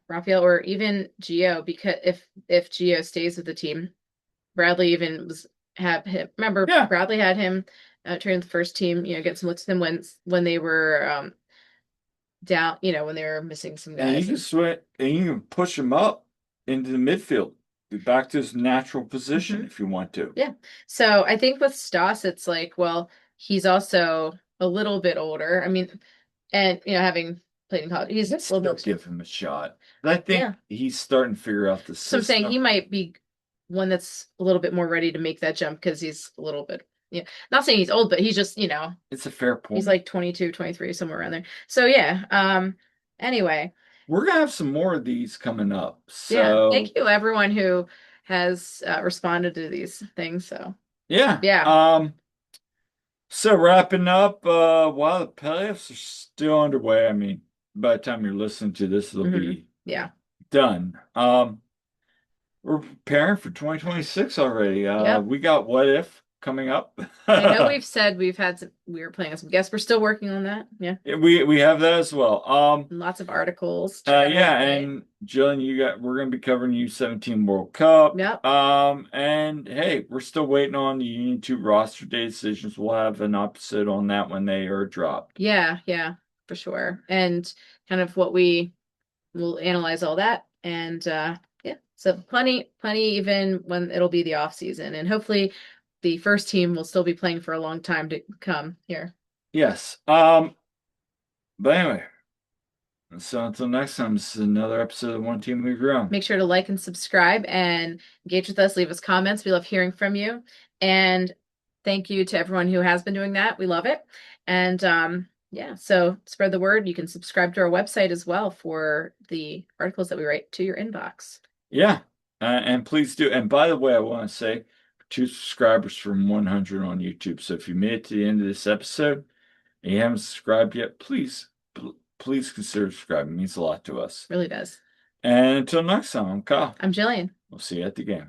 [SPEAKER 1] Raphael or even Gio, because if Gio stays with the team, Bradley even was have him. Remember,
[SPEAKER 2] Yeah.
[SPEAKER 1] Bradley had him train with the first team. Get some looks at them when they were down. When they were missing some
[SPEAKER 2] And you
[SPEAKER 1] guys.
[SPEAKER 2] can sweat, and you can push him up into the midfield, back to his natural position if you want to.
[SPEAKER 1] Yeah. So I think with Stas, it's like, well, he's also a little bit older. I mean, and having played in college, he's a
[SPEAKER 2] Still
[SPEAKER 1] little bit.
[SPEAKER 2] give him a shot. But I think he's starting to figure out the
[SPEAKER 1] So I'm
[SPEAKER 2] system.
[SPEAKER 1] saying he might be one that's a little bit more ready to make that jump because he's a little bit, not saying he's old, but he's just,
[SPEAKER 2] It's a fair point.
[SPEAKER 1] he's like 22, 23, somewhere around there. So yeah. Anyway,
[SPEAKER 2] we're gonna have some more of these coming up.
[SPEAKER 1] yeah.
[SPEAKER 2] So
[SPEAKER 1] Thank you everyone who has responded to these things. So
[SPEAKER 2] yeah. So wrapping up, while the playoffs are still underway, I mean, by the time you're listening to this, it'll be done. We're preparing for 2026 already. We got What If coming up.
[SPEAKER 1] I know we've said we were planning on some guests. We're still working on that. Yeah.
[SPEAKER 2] We have that as well.
[SPEAKER 1] Lots of articles.
[SPEAKER 2] And Jillian, we're gonna be covering U17 World Cup.
[SPEAKER 1] Yep.
[SPEAKER 2] And hey, we're still waiting on the Union 2 roster day decisions. We'll have an episode on that when they are dropped.
[SPEAKER 1] Yeah, for sure. And kind of we'll analyze all that. And so plenty even when it'll be the off season. And hopefully the first team will still be playing for a long time to come here.
[SPEAKER 2] Yes. But anyway, so until next time, this is another episode of One Team We Grow.
[SPEAKER 1] Make sure to like and subscribe and engage with us. Leave us comments. We love hearing from you. And thank you to everyone who has been doing that. We love it. And so spread the word. You can subscribe to our website as well for the articles that we write to your inbox.
[SPEAKER 2] Yeah. And please do. And by the way, I want to say 2 subscribers from 100 on YouTube. So if you made it to the end of this episode and you haven't subscribed yet, please please consider subscribing. It means a lot to us.
[SPEAKER 1] Really does.
[SPEAKER 2] And until next time, I'm Kyle.
[SPEAKER 1] I'm Jillian.
[SPEAKER 2] We'll see you at the game.